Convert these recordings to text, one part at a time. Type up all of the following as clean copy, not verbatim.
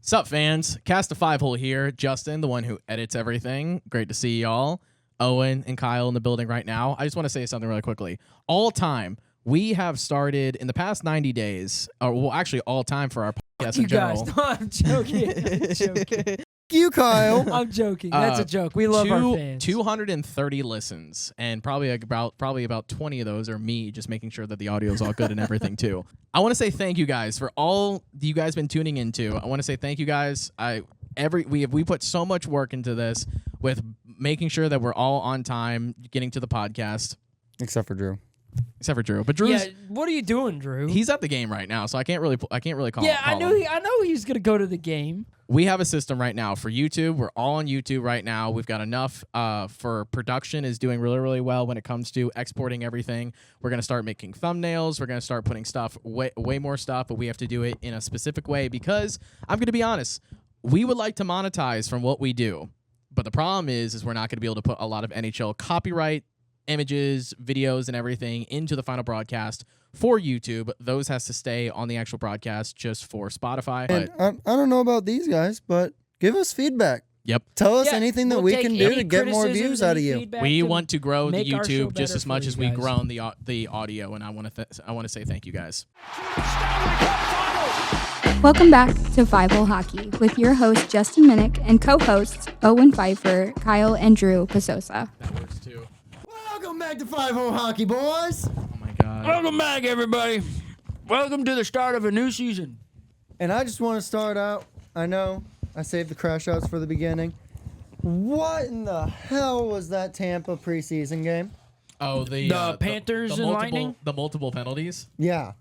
Sup, fans? Cast a 5-hole here. Justin, the one who edits everything. Great to see y'all. Owen and Kyle in the building right now. I just want to say something really quickly. All time, we have started in the past 90 days, or well, actually all time for our podcast in general. Guys, no, I'm joking. I'm joking. You, Kyle. I'm joking. That's a joke. We love our fans. 230 listens, and probably about 20 of those are me just making sure that the audio is all good and everything too. I want to say thank you guys for all you guys been tuning into. I want to say thank you guys. We put so much work into this with making sure that we're all on time getting to the podcast. Except for Drew. But Drew's what are you doing, Drew? he's at the game right now, so I can't really call. Yeah, call I know he's gonna go to the game. We have a system right now for YouTube. We're all on YouTube right now. We've got enough for production is doing really, really well when it comes to exporting everything. We're going to start making thumbnails. We're going to start putting stuff, way more stuff, but we have to do it in a specific way because I'm going to be honest, we would like to monetize from what we do. But the problem is we're not going to be able to put a lot of NHL copyright images, videos, and everything into the final broadcast for YouTube. Those has to stay on the actual broadcast just for Spotify. And I don't know about these guys, but give us feedback. Yep. Tell us anything that we can do to get more views out of you. We want to grow the YouTube just as much as we've guys. grown the audio, and I want to say thank you guys. Welcome back to 5-Hole Hockey with your host Justin Minnick and co-hosts Owen Pfeiffer, Kyle, and Drew Pasosa. That works too. Welcome back to 5-Hole Hockey, boys. Oh my God. Welcome back, everybody. Welcome to the start of a new season. And I just want to start out. I know I saved the crash outs for the beginning. What in the hell was that Tampa preseason game? Oh, the Panthers and multiple, Lightning? The multiple penalties. Yeah.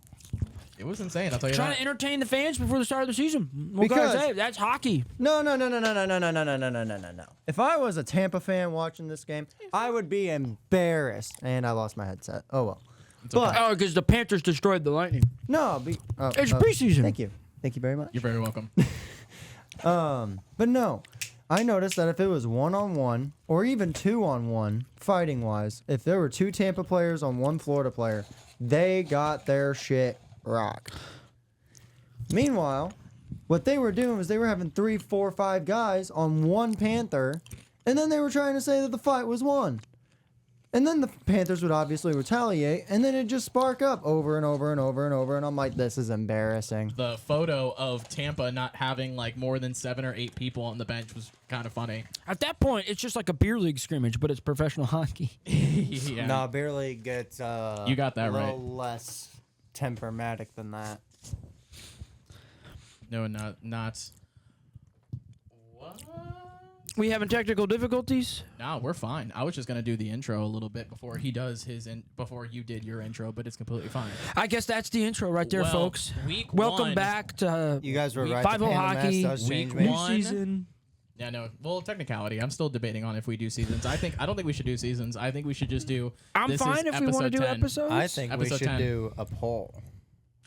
It was insane. I'll tell you Trying that. to entertain the fans before the start of the season. What can I Because- say? That's hockey. No. If I was a Tampa fan watching this game, I would be embarrassed. And I lost my headset. Oh, well. But, Oh, because the Panthers destroyed the Lightning. no. It's preseason. Thank you. Thank you very much. You're very welcome. But no. I noticed that if it was 1-on-1 or even 2-on-1, fighting-wise, if there were 2 Tampa players on 1 Florida player, they got their shit rocked. Meanwhile, what they were doing was they were having 3, 4, 5 guys on 1 Panther, and then they were trying to say that the fight was won. And then the Panthers would obviously retaliate, and then it'd just spark up over and over and over and over, and I'm like, this is embarrassing. The photo of Tampa not having like more than 7 or 8 people on the bench was kind of funny. At that point, it's just like a beer league scrimmage, but it's professional hockey. Yeah. No, beer league gets You got that a right. little less temperamatic than that. No, not. What? We having technical difficulties? No, we're fine. I was just gonna do the intro a little bit before he does before you did your intro, but it's completely fine. I guess that's the intro right there, Well, folks. week Welcome one- back to You guys were We- right. 5-Hole the Panda Hockey. Mess does change Week me. new one. season. Yeah, no. Well, technicality. I'm still debating on if we do seasons. I don't think we should do seasons. I think we should just do. I'm this fine is if we want to do 10 episodes. I think we Episode should 10. do a poll.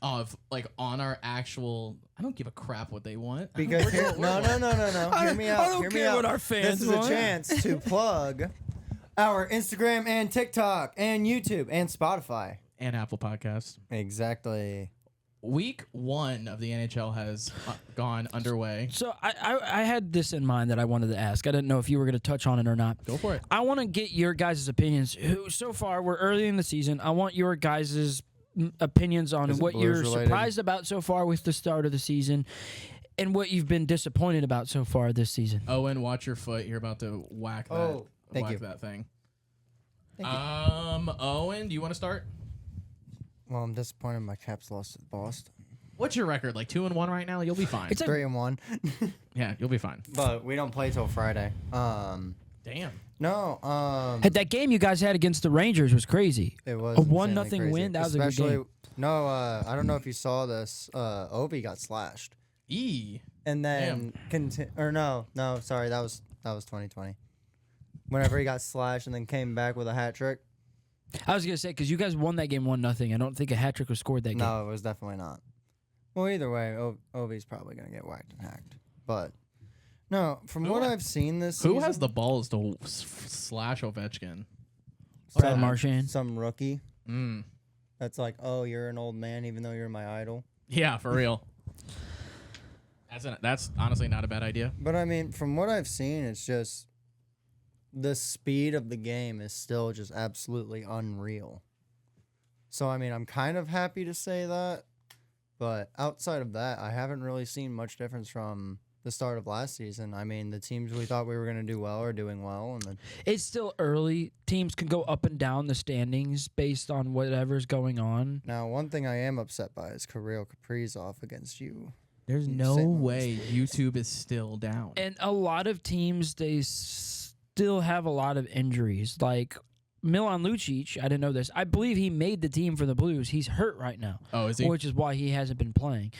Of like on our actual. I don't give a crap what they want. Because here, no. Hear me out. I don't Hear me care out. what our fans This is a want. chance to plug our Instagram and TikTok and YouTube and Spotify. And Apple Podcasts. Exactly. Week 1 of the NHL has gone underway. So I had this in mind that I wanted to ask. I didn't know if you were going to touch on it or not. Go for it. I want to get your guys' opinions. So far, we're early in the season. I want your guys' opinions on Is it what Blues you're related? surprised about so far with the start of the season and what you've been disappointed about so far this season. Owen, watch your foot. You're about to whack that. Oh, thank whack you. that thing. Thank you. Owen, do you want to start? Well, I'm disappointed my Caps lost to Boston. What's your record? Like 2-1 right now? You'll be fine. It's a 3-1. Yeah, you'll be fine. But we don't play till Friday. Damn. No. that game you guys had against the Rangers was crazy. It was A insanely 1-0 crazy. win. That was a good Especially, game. No, I don't know if you saw this. Ovi got slashed. And then sorry, that was 2020. Whenever he got slashed and then came back with a hat trick. I was gonna say because you guys won that game 1-0. I don't think a hat trick was scored that game. No, it was definitely not. Well, either way, Ovi's probably gonna get whacked and hacked. But no, from what I've seen this Who season, has the balls to slash Ovechkin? Brad Marchand. some rookie Mm. that's like, oh, you're an old man, even though you're my idol. Yeah, for real. That's honestly not a bad idea. But I mean, from what I've seen, it's just the speed of the game is still just absolutely unreal. So I mean, I'm kind of happy to say that, but outside of that, I haven't really seen much difference from the start of last season. I mean, the teams we thought we were going to do well are doing well, and then It's still early. Teams can go up and down the standings based on whatever's going on. now one thing I am upset by is Kril Kabrisov against you. There's St. no Louis. way YouTube is still down. And a lot of teams, they still have a lot of injuries. Like Milan Lucic, I didn't know this. I believe he made the team for the Blues. He's hurt right now. Oh, is he? Which is why he hasn't been playing.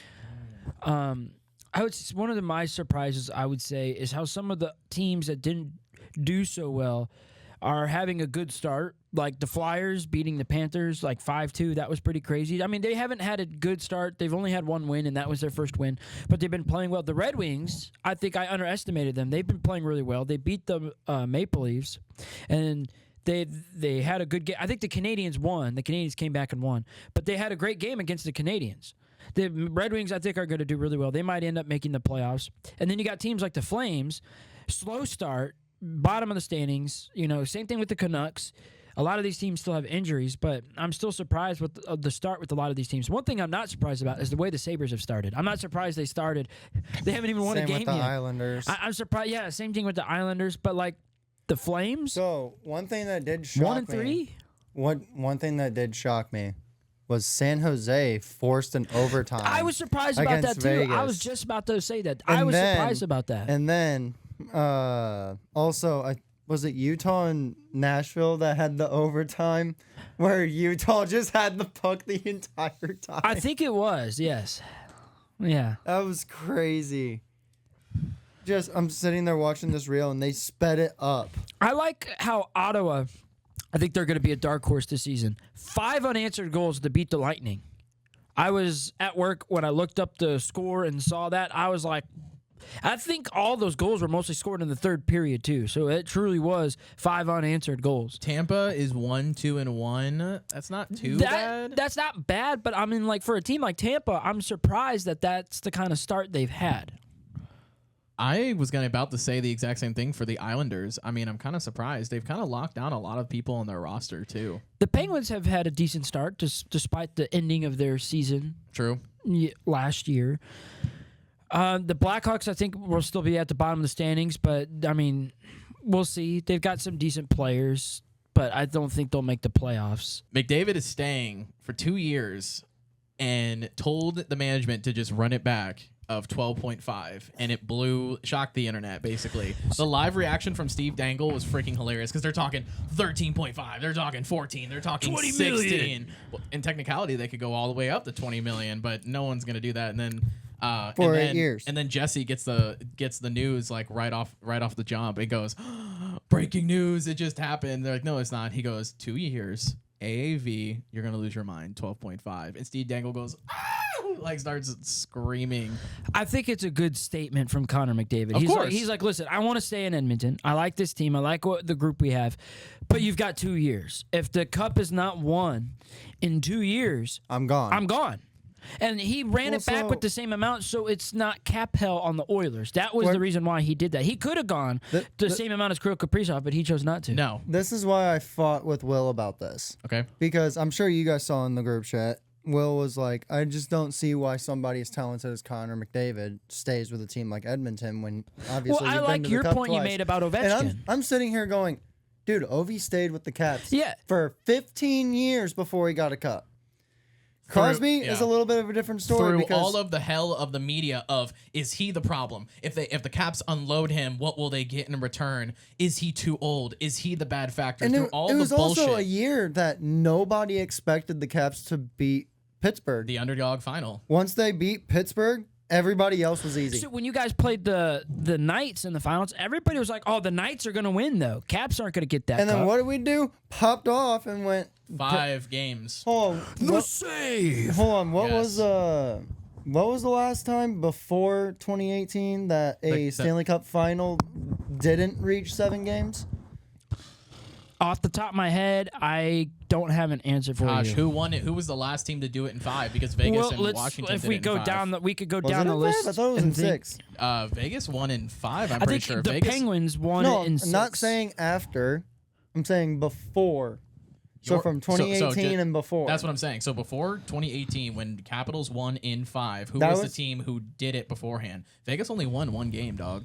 One of my surprises, I would say, is how some of the teams that didn't do so well are having a good start. Like the Flyers beating the Panthers like 5-2. That was pretty crazy. I mean, they haven't had a good start. They've only had one win, and that was their first win. But they've been playing well. The Red Wings, I think I underestimated them. They've been playing really well. They beat the Maple Leafs, and they had a good game. I think the Canadians won. The Canadians came back and won. But they had a great game against the Canadians. The Red Wings, I think, are going to do really well. They might end up making the playoffs. And then you got teams like the Flames, slow start, bottom of the standings. Same thing with the Canucks. A lot of these teams still have injuries, but I'm still surprised with the start with a lot of these teams. One thing I'm not surprised about is the way the Sabres have started. I'm not surprised they started. They haven't even won a game Same with the yet. Islanders. I'm surprised. Yeah, same thing with the Islanders, but like the Flames, So one thing that did shock 1-3. me. One thing that did shock me was San Jose forced an overtime. I was surprised about that against too. I Vegas. was just about to say that. And I was then- surprised about that. And then also, was it Utah and Nashville that had the overtime where Utah just had the puck the entire time? I think it was, yes. Yeah. That was crazy. I'm sitting there watching this reel and they sped it up. I like how Ottawa, I think they're going to be a dark horse this season. 5 unanswered goals to beat the Lightning. I was at work when I looked up the score and saw that. I was like, I think all those goals were mostly scored in the third period too. So it truly was 5 unanswered goals. Tampa is 1-2-1. That's not too bad. That's not bad, but I mean, like for a team like Tampa, I'm surprised that that's the kind of start they've had. I was about to say the exact same thing for the Islanders. I mean, I'm kind of surprised. They've kind of locked down a lot of people on their roster, too. The Penguins have had a decent start despite the ending of their season True. last year. The Blackhawks, I think, will still be at the bottom of the standings, but, I mean, we'll see. They've got some decent players, but I don't think they'll make the playoffs. McDavid is staying for 2 years and told the management to just run it back of 12.5, and it shocked the internet, basically. The live reaction from Steve Dangle was freaking hilarious because they're talking 13.5, they're talking 14, they're talking 20 16. million. Well, in technicality, they could go all the way up to 20 million, but no one's going to do that. And then For and 8 then, years. And then Jesse gets the news like right off the jump. It goes, breaking news, it just happened. They're like, no, it's not. He goes, 2 years. AAV, you're going to lose your mind, 12.5. And Steve Dangle goes, like starts screaming. I think it's a good statement from Connor McDavid. Of course. He's like, listen, I want to stay in Edmonton. I like this team. I like the group we have. But you've got 2 years. If the cup is not won in 2 years, I'm gone. I'm gone. And he ran Well, it back so- with the same amount, so it's not cap hell on the Oilers. That was Where- the reason why he did that. He could have gone the same amount as Kril Kaprizov, but he chose not to. No. This is why I fought with Will about this. Okay. Because I'm sure you guys saw in the group chat, Will was like, I just don't see why somebody as talented as Connor McDavid stays with a team like Edmonton when obviously Well, I you've been like to the your Cup point you twice. made about And Ovechkin. I'm sitting here going, dude, Ovi stayed with the Caps Yeah. for 15 years before he got a cup. Crosby is a little bit of a different story Through because all of the hell of the media of, is he the problem? If the Caps unload him, what will they get in return? Is he too old? Is he the bad factor? and Through it, all it the was bullshit. also a year that nobody expected the Caps to beat Pittsburgh. The underdog final. Once they beat Pittsburgh, everybody else was easy. So when you guys played the Knights in the finals, everybody was like, "Oh, the Knights are going to win, though. Caps aren't going to get that." And then cup. what did we do? Popped off and went. 5 games. Hold on. The save. Hold on. What Yes. was the last time before 2018 that a The- Stanley Cup final didn't reach 7 games? Off the top of my head, I don't have an answer for Gosh, you. who won it? Who was the last team to do it in 5? Because Vegas and Washington if did we it in go 5. down, we could go Was down it the in list. 5? I thought it was in and think- 6. Vegas won in 5. I'm I pretty think sure. the Vegas. Penguins won No, it in I'm not 6. saying after. I'm saying before. So Your- from so 2018 and before. That's what I'm saying. So before 2018, when Capitals won in 5, who That was the was- team who did it beforehand? Vegas only won 1 game, dog.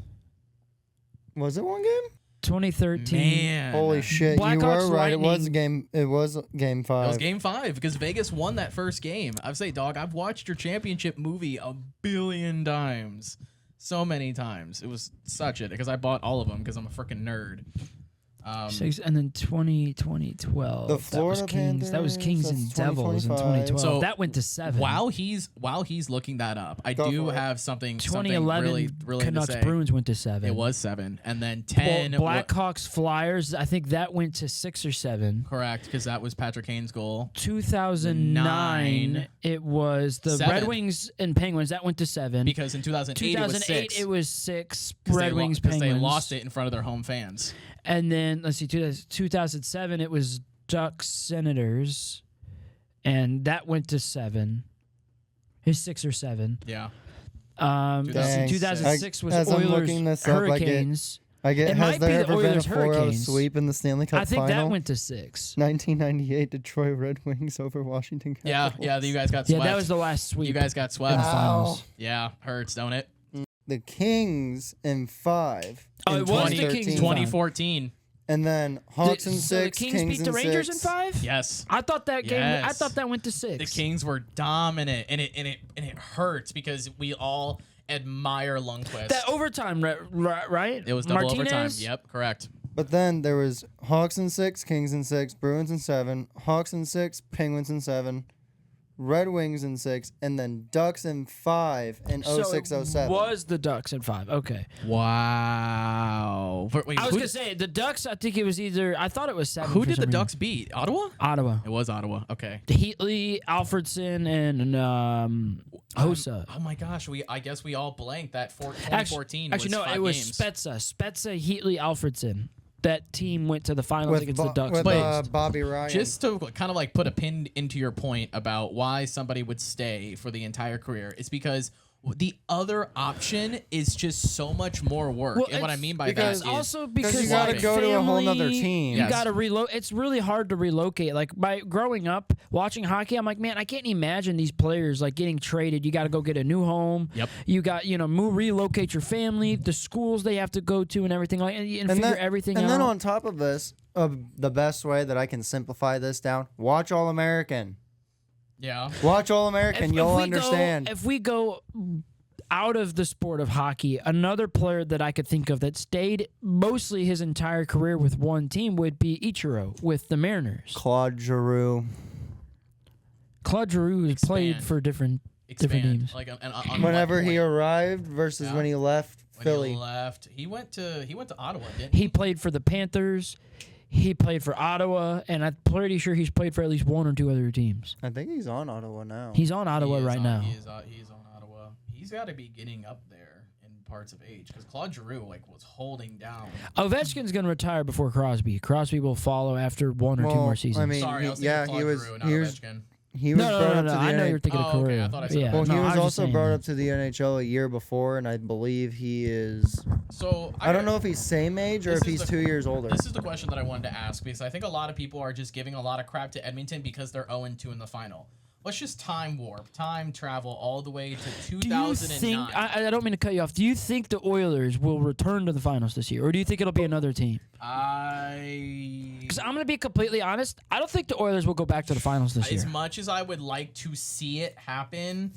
Was it one game? 2013. Man, Holy shit! Blackhawks You were right. It was Lightning. game. It was game 5. It was game 5 because Vegas won that first game. I say, dog, I've watched your championship movie a billion times. So many times. It was such it because I bought all of them because I'm a freaking nerd. 6, and then 2012. The that was Florida Kings. That was Panthers, Kings that's and Devils in 2025. 2012. So, that went to 7. While he's looking that up, I Go do for it. have something 2011 really to Canucks say. Bruins went to 7. It was 7, and then 10. Blackhawks Flyers. I think that went to 6 or 7. Correct, because that was Patrick Kane's goal. 2009. 9. It was the 7. Red Wings and Penguins. That went to 7. Because in 2008, 2008 it was 6. 6. 'Cause Red Wings because Penguins. they lost it in front of their home fans. And then let's see, 2007 it was Ducks Senators, and that went to 7. It's 6 or 7. Yeah. Dang. 2006 was As I'm Oilers looking this up, Hurricanes. I get. It Has might be there the ever been a Oilers 4-0 Hurricanes. sweep in the Stanley Cup I think final? that went to 6. 1998 Detroit Red Wings over Washington Capitals. Yeah, you guys got Yeah, swept. that was the last sweep. You guys got in the swept. finals. Yeah, hurts, don't it? The Kings in 5. Oh, in it was the 2013. Kings in 2014. And then Hawks in 6. So the Kings beat in the Rangers 6. in 5. Yes. I thought that game. I Yes. thought that went to 6. The Kings were dominant, and it hurts because we all admire Lundqvist. That overtime, right? It was double overtime. Martinez? Yep, correct. But then there was Hawks in 6, Kings in 6, Bruins in 7, Hawks in 6, Penguins in 7, Red Wings in 6, and then Ducks in 5 in So 06-07. it was the Ducks in 5. Okay. Wow. Wait, I was gonna say the Ducks. I think it was either. I thought it was 7. who for did some the reason. Ducks beat? Ottawa? Ottawa. It was Ottawa. Okay. Heatley, Alfredson, and Hossa. Oh my gosh, I guess we all blanked that 2014 Actually, was no, 5 it was games. Spezza, Heatley, Alfredson. That team went to the finals against the Ducks. with But- Bobby Ryan. Just to kind of like put a pin into your point about why somebody would stay for the entire career, it's because the other option is just so much more work. Well, and what I it's mean by that because is also because you gotta like go to a whole family, nother team. You Yes. got to relocate. It's really hard to relocate. Like by growing up watching hockey, I'm like, man, I can't imagine these players like getting traded. You got to go get a new home. Yep. You got relocate your family, the schools they have to go to, and everything like, and figure then, everything and out. then on top of this, the best way that I can simplify this down, watch All American. yeah. Watch All American. You'll understand. If we go out of the sport of hockey, another player that I could think of that stayed mostly his entire career with one team would be Ichiro with the Mariners. Claude Giroux. Claude Giroux has played for different teams. Like on Whenever what he point? arrived versus Yeah. when he left When Philly. he left, he went to Ottawa, didn't he? He played for the Panthers. He played for Ottawa, and I'm pretty sure he's played for at least one or two other teams. I think he's on Ottawa now. He's on Ottawa He is right on- now. He's on Ottawa. He's got to be getting up there in parts of age because Claude Giroux was holding down. Ovechkin's going to retire before Crosby. Crosby will follow after one or two Well, more I seasons. mean, Sorry, I was yeah, thinking he Claude was. Giroux, not He was. Ovechkin. He was brought up to the I know NH you're thinking of Oh, okay, career. I thought I said yeah. Well, no, he I was just also saying brought that. up to the NHL a year before, and I believe he is. So I don't know if he's same age or This if is he's the- 2 years older. This is the question that I wanted to ask because I think a lot of people are just giving a lot of crap to Edmonton because they're 0-2 in the final. Let's just time warp, time travel all the way to Do you 2009. think, I don't mean to cut you off, do you think the Oilers will return to the finals this year, or do you think it'll be another team? Because I'm going to be completely honest, I don't think the Oilers will go back to the finals this As year. much as I would like to see it happen,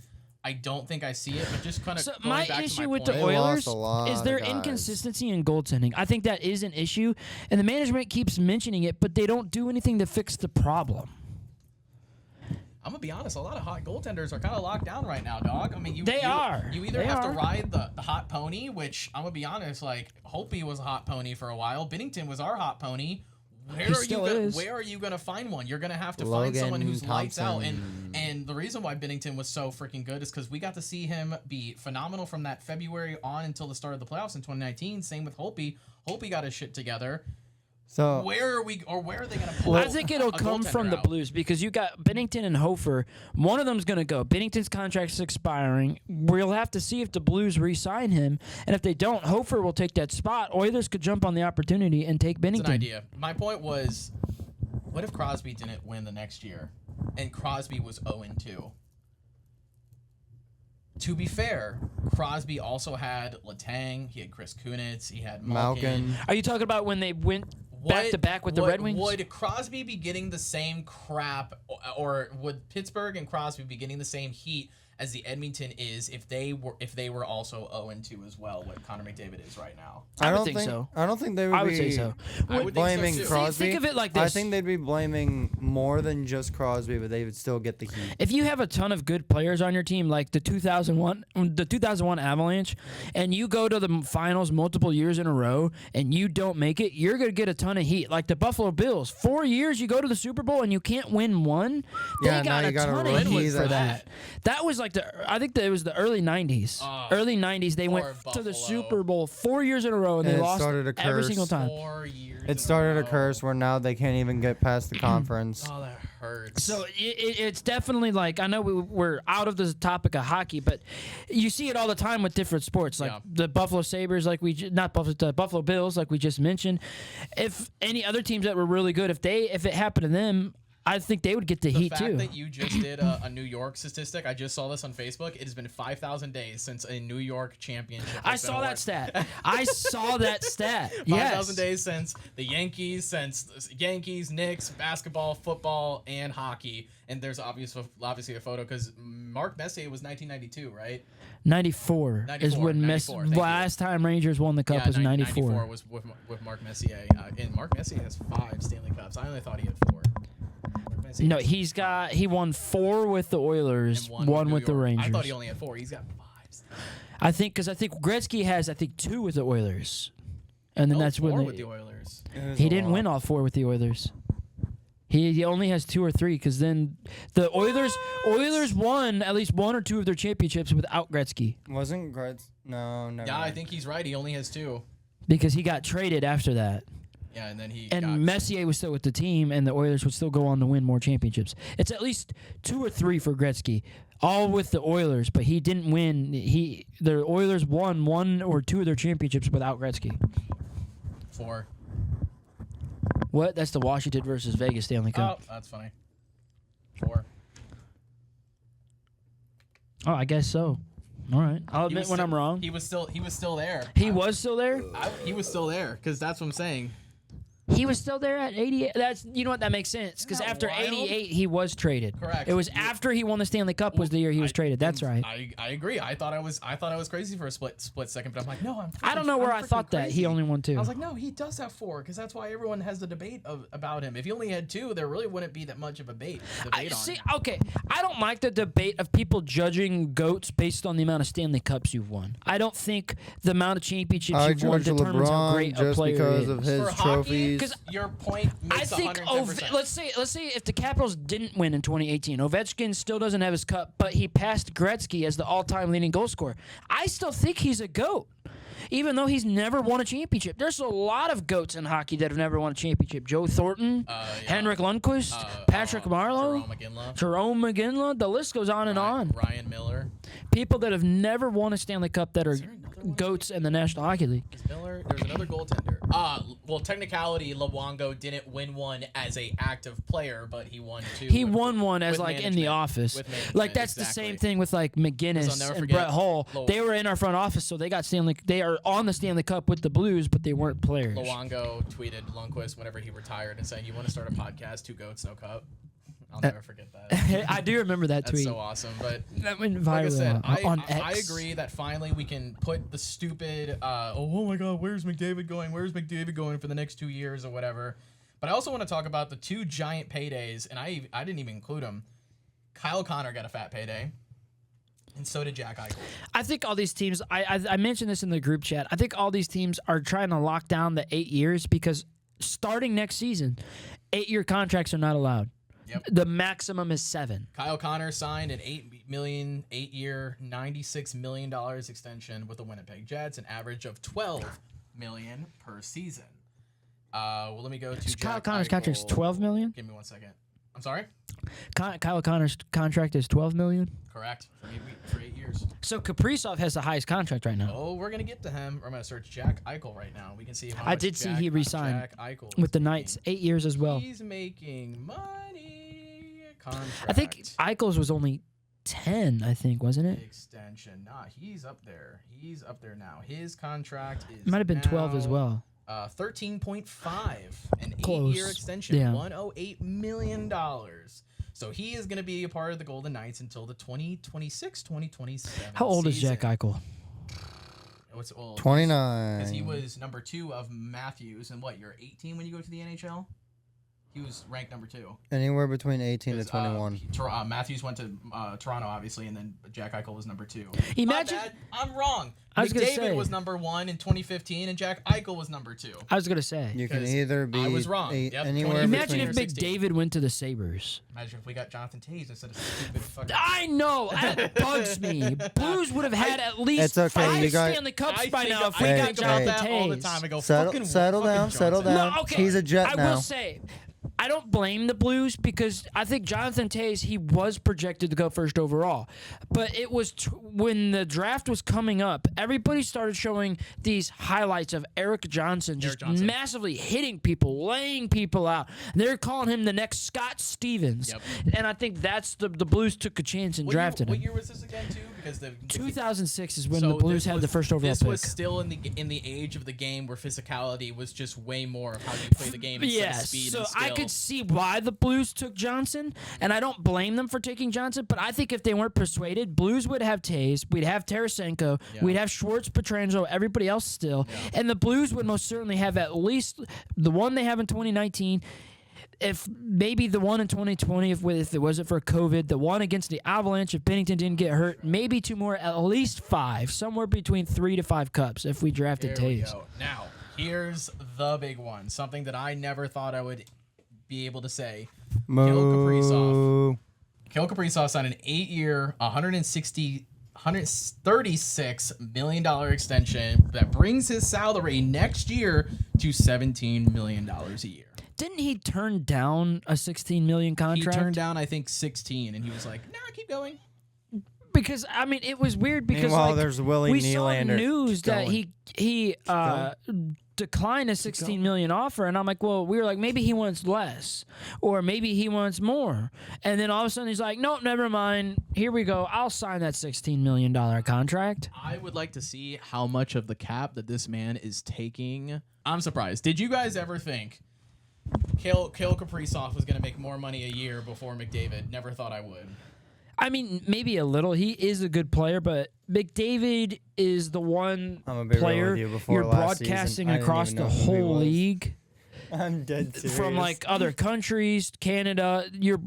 I don't think I see it. But just kind of So going my back issue to my with point, the They Oilers lost a lot is of their guys. inconsistency in goaltending. I think that is an issue, and the management keeps mentioning it, but they don't do anything to fix the problem. I'm gonna be honest. A lot of hot goaltenders are kind of locked down right now, dog. I mean, They are. You either They have are. to ride the hot pony, which I'm gonna be honest. Like Holtby was a hot pony for a while. Bennington was our hot pony. still is. Where are you gonna find one? You're gonna have to find Logan someone who's lights out. Thompson. And the reason why Bennington was so freaking good is because we got to see him be phenomenal from that February on until the start of the playoffs in 2019. Same with Holtby. Holtby got his shit together. So where are they going to pull? I think it'll a come from goaltender the out? Blues because you got Bennington and Hofer. One of them's going to go. Bennington's contract's expiring. We'll have to see if the Blues re-sign him, and if they don't, Hofer will take that spot. Oilers could jump on the opportunity and take It's Bennington. an idea. My point was, what if Crosby didn't win the next year, and Crosby was 0-2? To be fair, Crosby also had Letang, he had Chris Kunitz, he had Malkin. Are you talking about when they went back to back with the Red Wings? Would Crosby be getting the same crap, or would Pittsburgh and Crosby be getting the same heat as the Edmonton is if they were also 0-2 as well, what Connor McDavid is right now? I would don't think so. I don't think they would. I would be say so. I would think so, blaming too. Crosby. Think of it like I this. think they'd be blaming more than just Crosby, but they would still get the heat. If you have a ton of good players on your team, like the 2001 Avalanche, and you go to the finals multiple years in a row and you don't make it, you're going to get a ton of heat. Like the Buffalo Bills, 4 years you go to the Super Bowl and you can't win one. They Yeah, got now a you gotta ton of rookie heat for that. that. That was like I think that it was the early 90s. Early 90s, they went poor to the Buffalo. Super Bowl 4 years in a row and And they it lost started a every curse. single time. 4 years. It started a curse where now they can't even get past the conference. Oh, that hurts. So it's definitely like, I know we're out of the topic of hockey, but you see it all the time with different sports, like Yeah. the Buffalo Sabres, like the Buffalo Bills, like we just mentioned. If any other teams that were really good, if it happened to them, I think they would get the The heat fact too. that you just did a New York statistic, I just saw this on Facebook. It has been 5,000 days since a New York championship. I has been saw that awarded. stat. I saw that stat. 5,000 Yes. days since the Yankees, Knicks, basketball, football, and hockey. And there's obviously a photo because Mark Messier was 1992, right? 94 is when 94, thank you. last time Rangers won the cup was 94. 94 was with Mark Messier. And Mark Messier has 5 Stanley Cups. I only thought he had 4. Mark Messier No, has he won 4 with the Oilers, and one New with the York. Rangers. I thought he only had 4. He's got 5. I think Gretzky has 2 with the Oilers, and then that's 4 when with the Oilers. he didn't win all 4 with the Oilers. He only has 2 or 3 because then the Oilers won at least 1 or 2 of their championships without Gretzky Wasn't Gretz? No, never. Yeah, I mind. think he's right. He only has 2. because he got traded after that. Yeah, and then he And got Messier was still with the team, and the Oilers would still go on to win more championships. It's at least 2 or 3 for Gretzky, all with the Oilers, but he didn't win. The Oilers won 1 or 2 of their championships without Gretzky. 4. What? That's the Washington versus Vegas Stanley Cup. Oh, that's funny. 4. Oh, I guess so. All right. I'll He admit was when still- I'm wrong. He was still there. He was still there? He was still there because that's what I'm saying. He was still there at 88. That's, you know what, that makes sense because Isn't that after wild? 88 he was traded. Correct. It was after he won the Stanley Cup was the year he was traded. That's right. I agree. I thought I was crazy for a split second, but I'm like, no, I don't know where I thought that he only won 2. I was like, no, he does have 4 because that's why everyone has the debate about him. If he only had 2, there really wouldn't be that much of a debate on See, him. okay, I don't like the debate of people judging GOATs based on the amount of Stanley Cups you've won. I don't think the amount of championships I you've won judge determines how LeBron great a just player because is. of his For hockey, trophies. 'cause your point I makes think 110%. let's say if the Capitals didn't win in 2018, Ovechkin still doesn't have his cup, but he passed Gretzky as the all-time leading goal scorer. I still think he's a GOAT, even though he's never won a championship. There's a lot of GOATs in hockey that have never won a championship. Joe Thornton, Yeah. Henrik Lundqvist, Patrick Marleau, Jerome McGinley, Jerome McGinley. The list goes on and on. Ryan Miller. People that have never won a Stanley Cup that are GOATs in the National Hockey League. Miller. There's another goaltender. Well, technicality, Luongo didn't win one as a active player, but he won 2. He won one as with like in the management. office. With management, Like that's the exactly. same thing with like McGinnis I'll never and forget Brett Hull. Lo- They were in our front office, so they got Stanley. They are on the Stanley Cup with the Blues, but they weren't players. Luongo tweeted Lundqvist whenever he retired and saying, "You want to start a podcast? 2 goats, no cup." I'll never forget that. I do remember that That's tweet. so awesome. But That went viral like I said, on I X. agree that finally we can put the stupid, oh my God, where's McDavid going? Where's McDavid going for the next 2 years or whatever? But I also want to talk about the 2 giant paydays, and I didn't even include them. Kyle Connor got a fat payday, and so did Jack Eichel. I think all these teams. I mentioned this in the group chat. I think all these teams are trying to lock down the 8 years because starting next season, 8-year contracts are not allowed. Yep. The maximum is 7. Kyle Connor signed an 8-year, $96 million extension with the Winnipeg Jets, an average of $12 million per season. Well, let me go to Kyle Jack Connor's contract is Eichel. $12 million. Give me 1 second. I'm sorry. Kyle Connor's contract is $12 million. Correct. For 8 years. So Kaprizov has the highest contract right now Oh, we're gonna get to him. I'm gonna search Jack Eichel right now. We can see how I much did see Jack, he re-signed Jack Eichel with is the making. Knights, 8 years as well. He's making money. Contract. I think Eichel's was only 10. I think wasn't it? Extension. Nah, he's up there. He's up there now. His contract is It might have been 12 as now, well. 13.5, an Close. 8-year extension, Yeah. $108 million. So he is going to be a part of the Golden Knights until the 2026-2027 How old is Jack Eichel? What's old? 29. Because he was number 2 of Matthews. And what, you're 18 when you go to the NHL? He was ranked number 2. Anywhere between 18 to 'Cause, 21. Matthews went to Toronto, obviously, and then Jack Eichel was number 2. Imagine- My bad. I'm wrong. I was gonna McDavid say- was number 1 in 2015, and Jack Eichel was number 2. I was gonna say. You can 'cause either be I was wrong. Yep, anywhere 20. Imagine between. if 16. McDavid went to the Sabres. Imagine if we got Jonathan Toews instead of stupid fucking. I know that bugs me. Blues would have had at least It's okay, 5 you got- Stanley Cups I by think, now if we I got think about Jonathan that all the Toews. time. I go, Settle fucking down, settle Johnson. down. No, okay. He's a Jet I now. will say, I don't blame the Blues because I think Jonathan Toews, he was projected to go first overall. But it was when the draft was coming up, everybody started showing these highlights of Eric Johnson just Johnson. massively hitting people, laying people out. They're calling him the next Scott Stevens. Yep. And I think that's the Blues took a chance and drafted What him. year was this again, too? Because the 2006 is when so the Blues this had was- the first overall This pick. was still in the age of the game where physicality was just way more of how you play the game instead of Yes, speed so and skill. I could see why the Blues took Johnson, and I don't blame them for taking Johnson, but I think if they weren't persuaded, Blues would have Taves, we'd have Tarasenko, Yeah. we'd have Schwartz, Pietrangelo, everybody else still, and the Blues would most certainly have at least the one they have in 2019, if maybe the one in 2020, if it wasn't for COVID, the one against the Avalanche, if Bennington didn't get hurt, maybe 2 more, at least 5, somewhere between 3 to 5 cups if we drafted There we Taves. go. Now, here's the big one. Something that I never thought I would be able to say. Moo. Kril Kabrisov signed an 8-year, $136 million extension that brings his salary next year to $17 million a year. Didn't he turn down a $16 million contract? He turned down, I think, 16, and he was like, "Nah, keep going." Because I mean, it was weird because Meanwhile, like, there's Willie we saw Nylander. news Keep that going. he declined a $16 million offer, and I'm like, well, we were like, maybe he wants less, or maybe he wants more, and then all of a sudden he's like, nope, never mind. Here we go. I'll sign that $16 million contract. I would like to see how much of the cap that this man is taking. I'm surprised. Did you guys ever think Kril Kaprizov was going to make more money a year before McDavid? Never thought I would. I mean, maybe a little. He is a good player, but McDavid is the one I'm gonna be real player with you, before you're last broadcasting season, I didn't across even the know who he whole was. league. I'm dead serious. From like other countries, Canada, you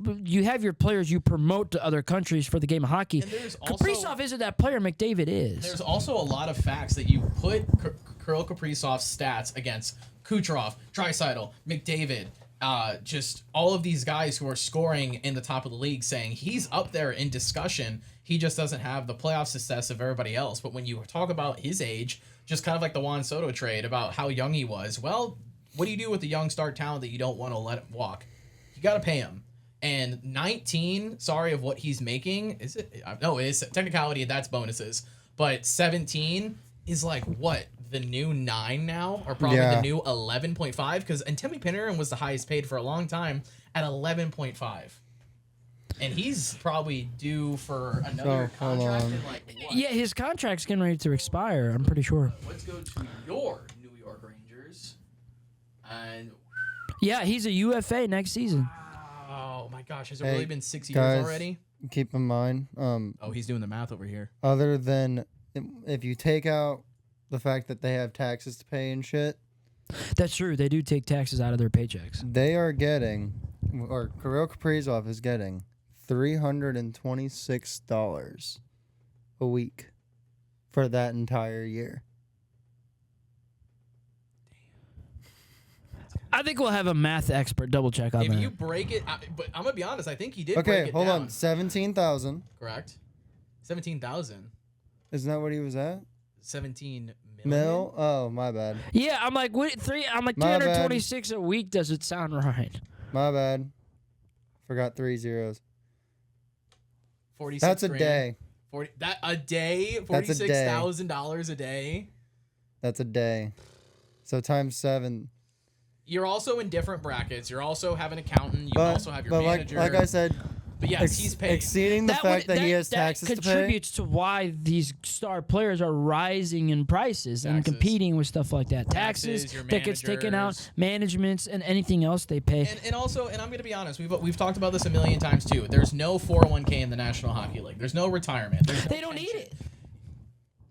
have your players you promote to other countries for the game of hockey. And there's also- Kaprizov isn't that player. McDavid is. There's also a lot of facts that you put Kril Kaprizov's stats against Kucherov, Draisaitl, McDavid, just all of these guys who are scoring in the top of the league, saying he's up there in discussion. He just doesn't have the playoff success of everybody else. But when you talk about his age, just kind of like the Juan Soto trade about how young he was, well, what do you do with the young star talent that you don't want to let him walk? You got to pay him. And 19, sorry, of what he's making, is it? No, it is technicality, that's bonuses. But 17 is like what? The new 9 now? Or probably Yeah. the new 11.5? Because Timmy Panarin was the highest paid for a long time at 11.5. And he's probably due for another So, hold contract on. in like what? Yeah, his contract's getting ready to expire. I'm pretty sure. Let's go to your New York Rangers. And Yeah, he's a UFA next season. oh my gosh, has it Hey, really been 6 years guys. already? Keep in mind, Oh, he's doing the math over here. other than if you take out the fact that they have taxes to pay and shit, That's true. They do take taxes out of their paychecks. they are getting, or Kril Kaprizov is getting, $326 a week for that entire year. I think we'll have a math expert double check on If that. you break it, but I'm gonna be honest. I think he did. Okay, break it hold down. on. 17,000. Correct. 17,000. Isn't that what he was at? 17 million. Mil? Oh, my bad. Yeah, I'm like, what? I'm like My bad. 326 a week. Does it sound right? My bad. Forgot 3 zeros. 46 That's a grand. day. 40 that a day. That's a day. $46,000 a day. That's a day. So times 7. You're also in different brackets. You're also have an accountant. You also have your manager. like I said, but yes, he's paid. exceeding the fact that he has taxes to pay. contributes to why these star players are rising in prices and Taxes. competing with stuff like that. Taxes, Taxes, your tickets taken out, managers. managements, and anything else they pay. And also, and I'm going to be honest, we've talked about this a million times too. There's no 401k in the National Hockey League. There's no retirement. There's no They don't need pension. it.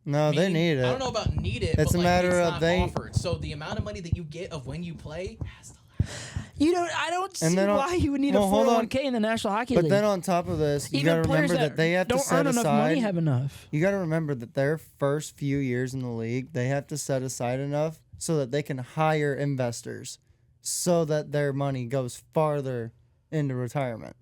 No, they need it. I don't know about need it. It's but a like, matter it's of not they- offered. So the amount of money that you get of when you play has to. I don't see then why you would need a well, hold on. 401k in the National Hockey But League. then on top of this, you got Even to players remember that they have to don't set earn enough money aside. have enough. You got to remember that their first few years in the league, they have to set aside enough so that they can hire investors, so that their money goes farther into retirement.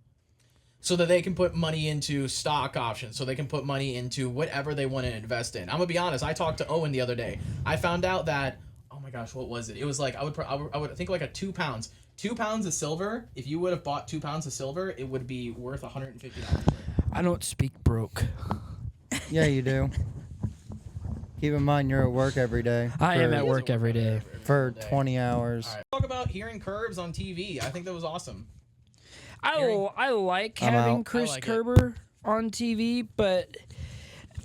So that they can put money into stock options, so they can put money into whatever they want to invest in. I'm gonna be honest. I talked to Owen the other day. I found out that, oh my gosh, what was it? It was like I would think like a 2 pounds. 2 pounds of silver. If you would have bought 2 pounds of silver, it would be worth $150. I don't speak broke. Yeah, you do. Keep in mind you're at work every day. I am for- at work every day. for 20 hours. All right. Talk about hearing Curbs on TV. I think that was awesome. I like I'm having out. Chris I like it. Kerber on TV, but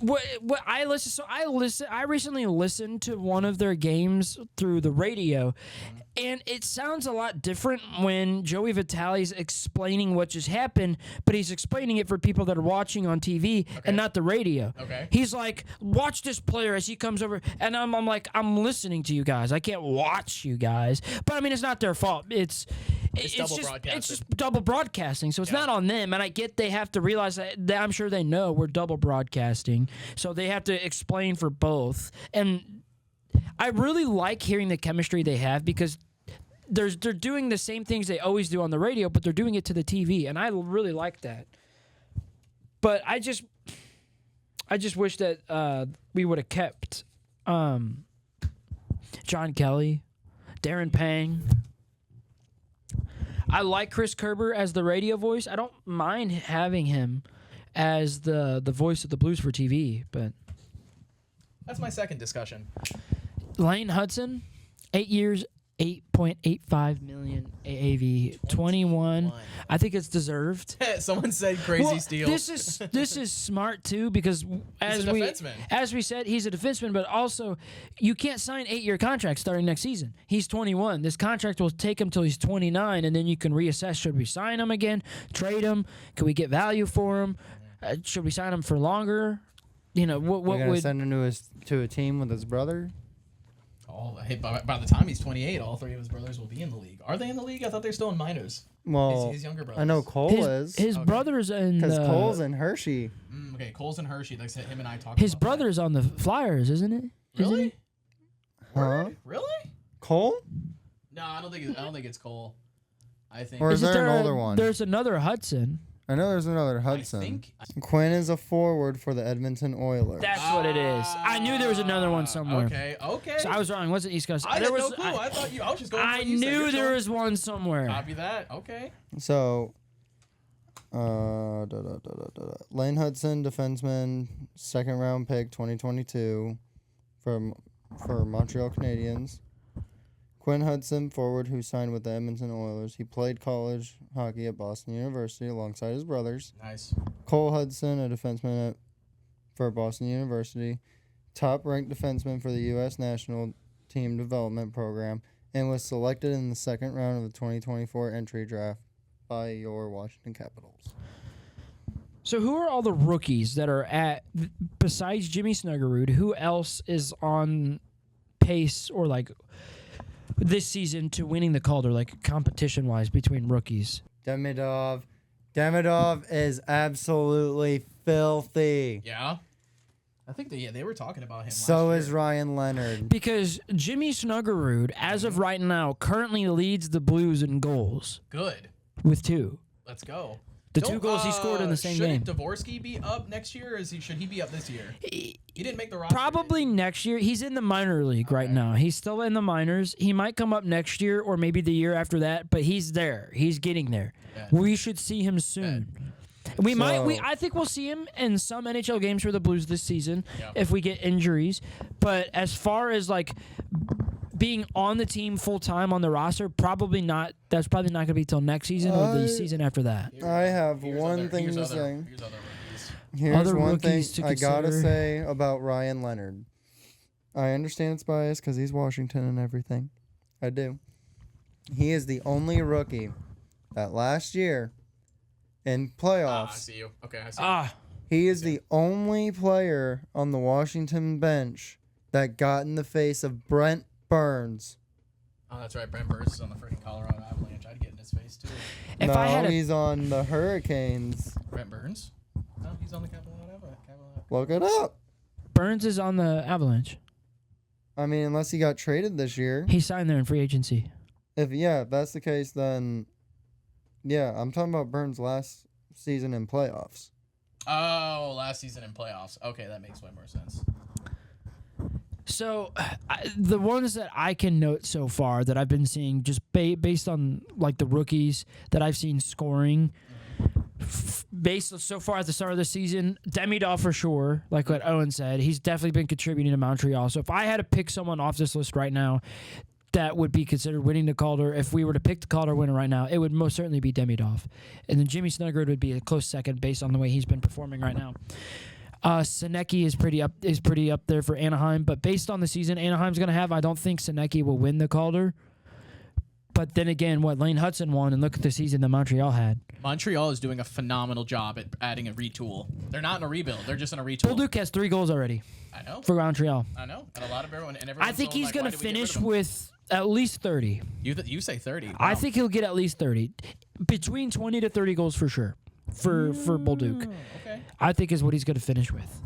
what I listen. So I recently listened to one of their games through the radio, and it sounds a lot different when Joey Vitale's explaining what just happened, but he's explaining it for people that are watching on TV and not the radio. Okay. He's like, watch this player as he comes over, and I'm like, I'm listening to you guys. I can't watch you guys, but I mean, it's not their fault. It's double just broadcasted. it's just double broadcasting, so it's not on them. And I get they have to realize that I'm sure they know we're double broadcasting, so they have to explain for both. And I really like hearing the chemistry they have because they're doing the same things they always do on the radio, but they're doing it to the TV, and I really like that. But I just wish that we would have kept John Kelly, Darren Pang. I like Chris Kerber as the radio voice. I don't mind having him as the voice of the Blues for TV, but That's my second discussion. Lane Hudson, 8 years, 8.85 million AAV, 21. I think it's deserved. Someone said crazy Well, steal. This is smart too because as a we defenseman. said, he's a defenseman, but also you can't sign 8-year contracts starting next season. He's 21. This contract will take him till he's 29, and then you can reassess: should we sign him again, trade him? Can we get value for him? Should we sign him for longer? You know what We're gonna would send him to a team with his brother. Hey, by the time he's 28, all three of his brothers will be in the league. Are they in the league? I thought they're still in minors. Well, His younger brothers. I know Cole is his brother's in because the, Cole's in Hershey. Okay, Coles and Hershey. Like him and I talked. his about that. brother's on the Flyers, isn't it? Isn't Really? it? Huh? Really? Cole? No, I don't think it's Cole. I think. Or is Isn't there an older one? There's another Hudson. I know there's another I Hudson. think. Quinn is a forward for the Edmonton Oilers. That's what it is. I knew there was another one somewhere. Okay. So I was wrong. It wasn't East Coast. I there had no was. clue. I thought you. I was just going. I for what you said. knew You're there sure? was one somewhere. Copy that. Okay. So, Lane Hudson, defenseman, second round pick, 2022, for Montreal Canadiens. Quinn Hudson, forward, who signed with the Edmonton Oilers. He played college hockey at Boston University alongside his brothers. Nice. Cole Hudson, a defenseman for Boston University, top-ranked defenseman for the U.S. National Team Development Program, and was selected in the second round of the 2024 entry draft by your Washington Capitals. So who are all the rookies that are besides Jimmy Snuggerud? Who else is on pace or like this season to winning the Calder, like competition-wise between rookies? Demidov is absolutely filthy. Yeah. I think they were talking about him. So last is year. Ryan Leonard. Because Jimmy Snuggerud, as of right now, currently leads the Blues in goals Good. with 2. Let's go. The 2 goals he scored in the same game. Should Dvorsky be up next year, or should he be up this year? He didn't make the roster. Probably next year. He's in the minor league right now. He's still in the minors. He might come up next year or maybe the year after that, but he's there. He's getting there. We should see him soon. I think we'll see him in some NHL games for the Blues this season if we get injuries. But as far as like being on the team full time on the roster, probably not. That's probably not going to be till next season or the season after that. I have one thing to say. Here's Here's one thing I gotta say about Ryan Leonard. I understand it's biased because he's Washington and everything. I do. He is the only rookie that last year in playoffs. I see you. Okay, I see you. He is the only player on the Washington bench that got in the face of Brent Burns. Oh, that's right. Brent Burns is on the freaking Colorado Avalanche. I'd get in his face, too. He's on the Hurricanes. Brent Burns? No, he's on the Colorado Avalanche. Look it up. Burns is on the Avalanche. I mean, unless he got traded this year. He signed there in free agency. If that's the case, then yeah, I'm talking about Burns last season in playoffs. Oh, last season in playoffs. Okay, that makes way more sense. So, the ones that I can note so far that I've been seeing, just based on like the rookies that I've seen scoring, based so far at the start of the season, Demidov for sure. Like what Owen said, he's definitely been contributing to Montreal. So if I had to pick someone off this list right now that would be considered winning the Calder, if we were to pick the Calder winner right now, it would most certainly be Demidov, and then Jimmy Snuggerud would be a close second based on the way he's been performing right now. Senecki is pretty up there for Anaheim, but based on the season Anaheim's going to have, I don't think Senecki will win the Calder. But then again, Lane Hudson won, and look at the season that Montreal had. Montreal is doing a phenomenal job at adding a retool. They're not in a rebuild; they're just in a retool. Bolduc has 3 goals already. I know. For Montreal. I know, and a lot of everyone. I think he's going to finish with at least 30. You say 30? Wow. I think he'll get at least 30, between 20 to 30 goals for sure. For Bolduc, okay. I think is what he's going to finish with.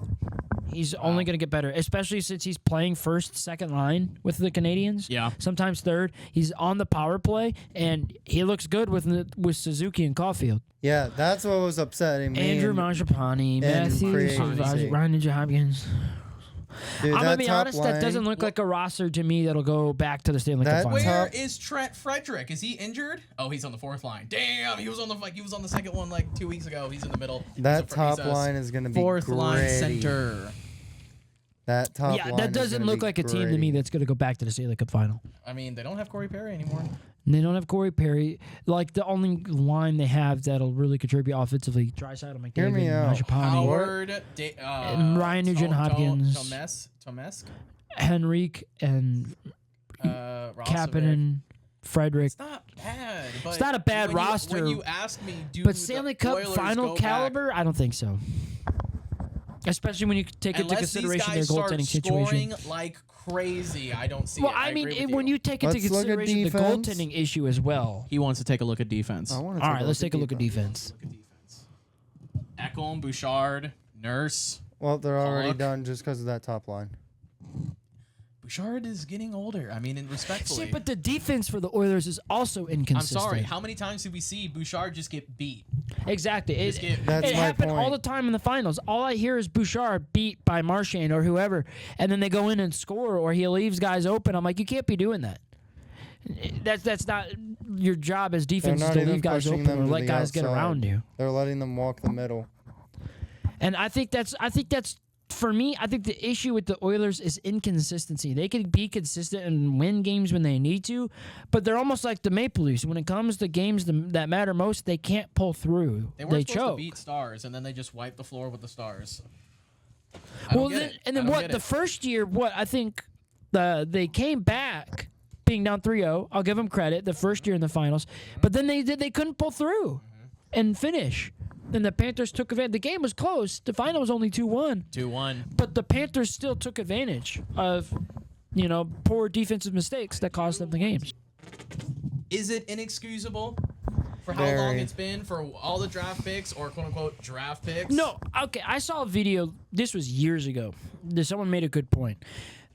He's only going to get better, especially since he's playing first, second line with the Canadians. Yeah. Sometimes third. He's on the power play, and he looks good with Suzuki and Caulfield. Yeah, that's what was upsetting me. Andrew Mangiapane, Matthews, Ryan Hopkins. Dude, I'm going to be honest, that doesn't look like a roster to me that'll go back to the Stanley Cup Finals. Where is Trent Frederick? Is he injured? Oh, he's on the 4th line. Damn, he was on the second one like 2 weeks ago. He's in the middle. That top line is going to be 4th gritty. line center. That top line that doesn't look like a team to me that's going to go back to the Stanley Cup Final. I mean, they don't have Corey Perry anymore. They don't have Corey Perry. Like, the only line they have that'll really contribute offensively, Draisaitl, McDavid, Hear me out. Mangiapane, Howard, and Ryan Nugent-Hopkins, Tomesk, Henrique, and Kapanen, Frederick. It's not bad. But it's not a bad roster. When you asked me, but Stanley Cup Final caliber, I don't think so. Especially when you take into consideration their goaltending situation. Scoring like crazy, I don't see well, it. I mean, when you take into consideration the goaltending issue as well. He wants to take a look at defense. All right, let's take a look at defense. Ekholm, Bouchard, Nurse. Well, they're already done just because of that top line. Bouchard is getting older. I mean, respectfully. See, but the defense for the Oilers is also inconsistent. I'm sorry. How many times did we see Bouchard just get beat? Exactly. It That's my happened point. all the time in the finals. All I hear is Bouchard beat by Marchand or whoever, and then they go in and score, or he leaves guys open. I'm like, you can't be doing that. That's not your job as defense is to leave guys open or let guys get around you. They're letting them walk the middle. And I think that's for me, I think the issue with the Oilers is inconsistency. They can be consistent and win games when they need to, but they're almost like the Maple Leafs. When it comes to games that matter most, they can't pull through. They weren't supposed choke. to beat Stars, and then they just wipe the floor with the Stars. The first year, I think they came back being down 3-0. I'll give them credit the first year in the finals, but then they couldn't pull through and finish. Then the Panthers took advantage. The game was close. The final was only 2-1. 2-1. But the Panthers still took advantage of, poor defensive mistakes that cost them the games. Is it inexcusable for how long it's been for all the draft picks or quote-unquote draft picks? No. Okay, I saw a video. This was years ago. Someone made a good point.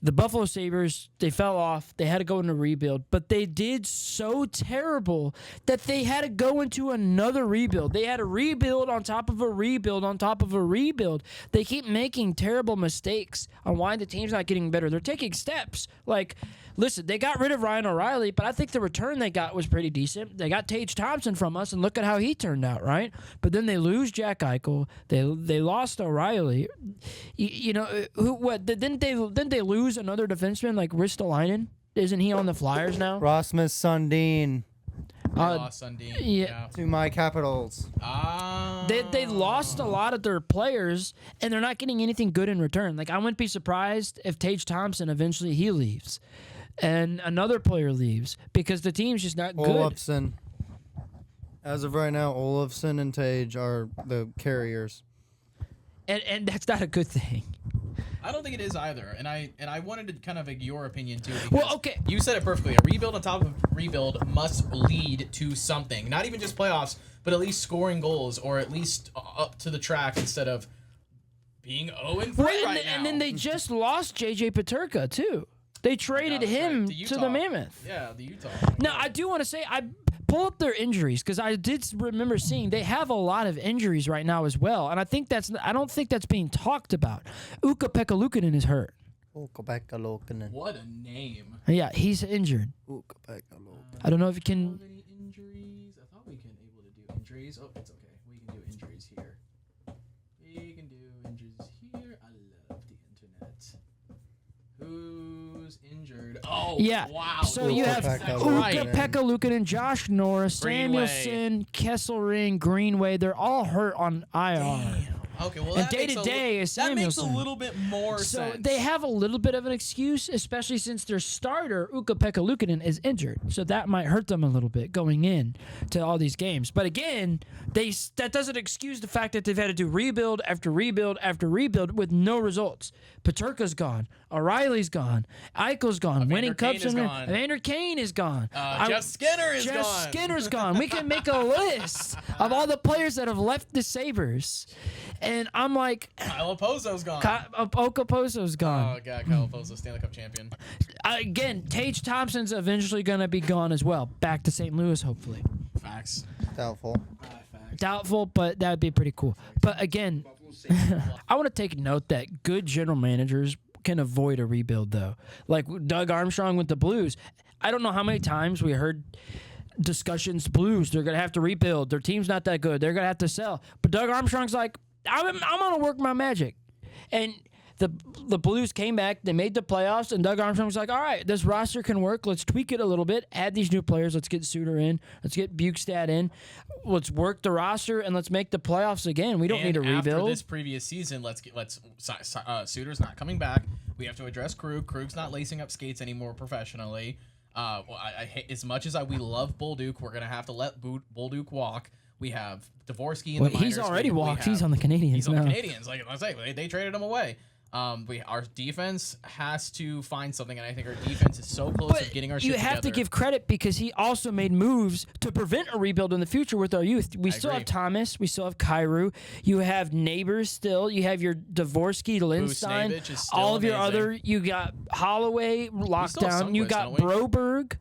The Buffalo Sabres, they fell off. They had to go into rebuild, but they did so terrible that they had to go into another rebuild. They had a rebuild on top of a rebuild on top of a rebuild. They keep making terrible mistakes on why the team's not getting better. They're taking steps. Like, listen, they got rid of Ryan O'Reilly, but I think the return they got was pretty decent. They got Tage Thompson from us, and look at how he turned out, right? But then they lose Jack Eichel. They lost O'Reilly. Didn't they lose another defenseman like Ristolainen? Isn't he on the Flyers now? Rasmus Sundin They lost Sundin. Yeah. to my Capitals. They lost a lot of their players, and they're not getting anything good in return. Like, I wouldn't be surprised if Tage Thompson eventually he leaves, and another player leaves because the team's just not good. Olofsson. As of right now, Olofsson and Tage are the carriers. And that's not a good thing. I don't think it is either, and I wanted to kind of like your opinion too. Because Well, okay. You said it perfectly. A rebuild on top of rebuild must lead to something, not even just playoffs, but at least scoring goals or at least up to the track instead of being 0-3 right now. And then they just lost J.J. Paterka too. They traded him right, to the Mammoth. Yeah, the Utah. Now, I do want to say, I pull up their injuries because I did remember seeing they have a lot of injuries right now as well, and I don't think that's being talked about. Ukko-Pekka Luukkonen is hurt. Ukko-Pekka What a name. Yeah, he's injured. I don't know if you can. Any injuries? I thought we can able to do injuries. Oh, it's okay. We can do injuries here. We can do injuries here. I love the internet. Who's injured? Oh, Yeah. wow. So you have Ukko-Pekka Ukko-Pekka Luukkonen, Josh Norris, Greenway. Samuelson, Kesselring, Greenway. They're all hurt on IR. Okay, well, And that makes day-to-day is that makes a Samuelson. little bit more So sense. they have a little bit of an excuse, especially since their starter, Ukko-Pekka Luukkonen, is injured. So that might hurt them a little bit going in to all these games. But again, that doesn't excuse the fact that they've had to do rebuild after rebuild after rebuild with no results. Paterka's gone. O'Reilly's gone. Eichel's gone. Winning Kane cups is and gone. Evander Kane is gone. Jeff Skinner is Jeff gone. Skinner's gone. We can make a list of all the players that have left the Sabres. And I'm like, Kyle Opozo's gone. Okaposo's gone. Oh, God, Kyle Opozo, Stanley Cup champion. Again, Tage Thompson's eventually going to be gone as well. Back to St. Louis, hopefully. Facts. Doubtful. Facts. Doubtful, but that would be pretty cool. But again, I want to take note that good general managers can avoid a rebuild, though. Like Doug Armstrong with the Blues. I don't know how many times we heard discussions, Blues, they're going to have to rebuild. Their team's not that good. They're going to have to sell. But Doug Armstrong's like, I'm going to work my magic. And the Blues came back. They made the playoffs. And Doug Armstrong's like, all right, this roster can work. Let's tweak it a little bit. Add these new players. Let's get Suter in. Let's get Bukestad in. Let's work the roster, and let's make the playoffs again. We don't need to rebuild. After this previous season, Suter's not coming back. We have to address Krug. Krug's not lacing up skates anymore professionally. As much as we love Bolduc, we're gonna have to let Bolduc walk. We have Dvorsky in the minors. He's already walked. He's on the Canadiens He's on now. the Canadiens. Like I say, they traded him away. Our defense has to find something, and I think our defense is so close to getting our shit you together. have to give credit because he also made moves to prevent a rebuild in the future with our youth. We still agree. have Thomas. We still have Kyrou. You have Neighbors still. You have your Dvorsky, Lindstein. Buchnevich is still All of your amazing. other. You got Holloway locked still have down. You Sundqvist, got don't we? Broberg.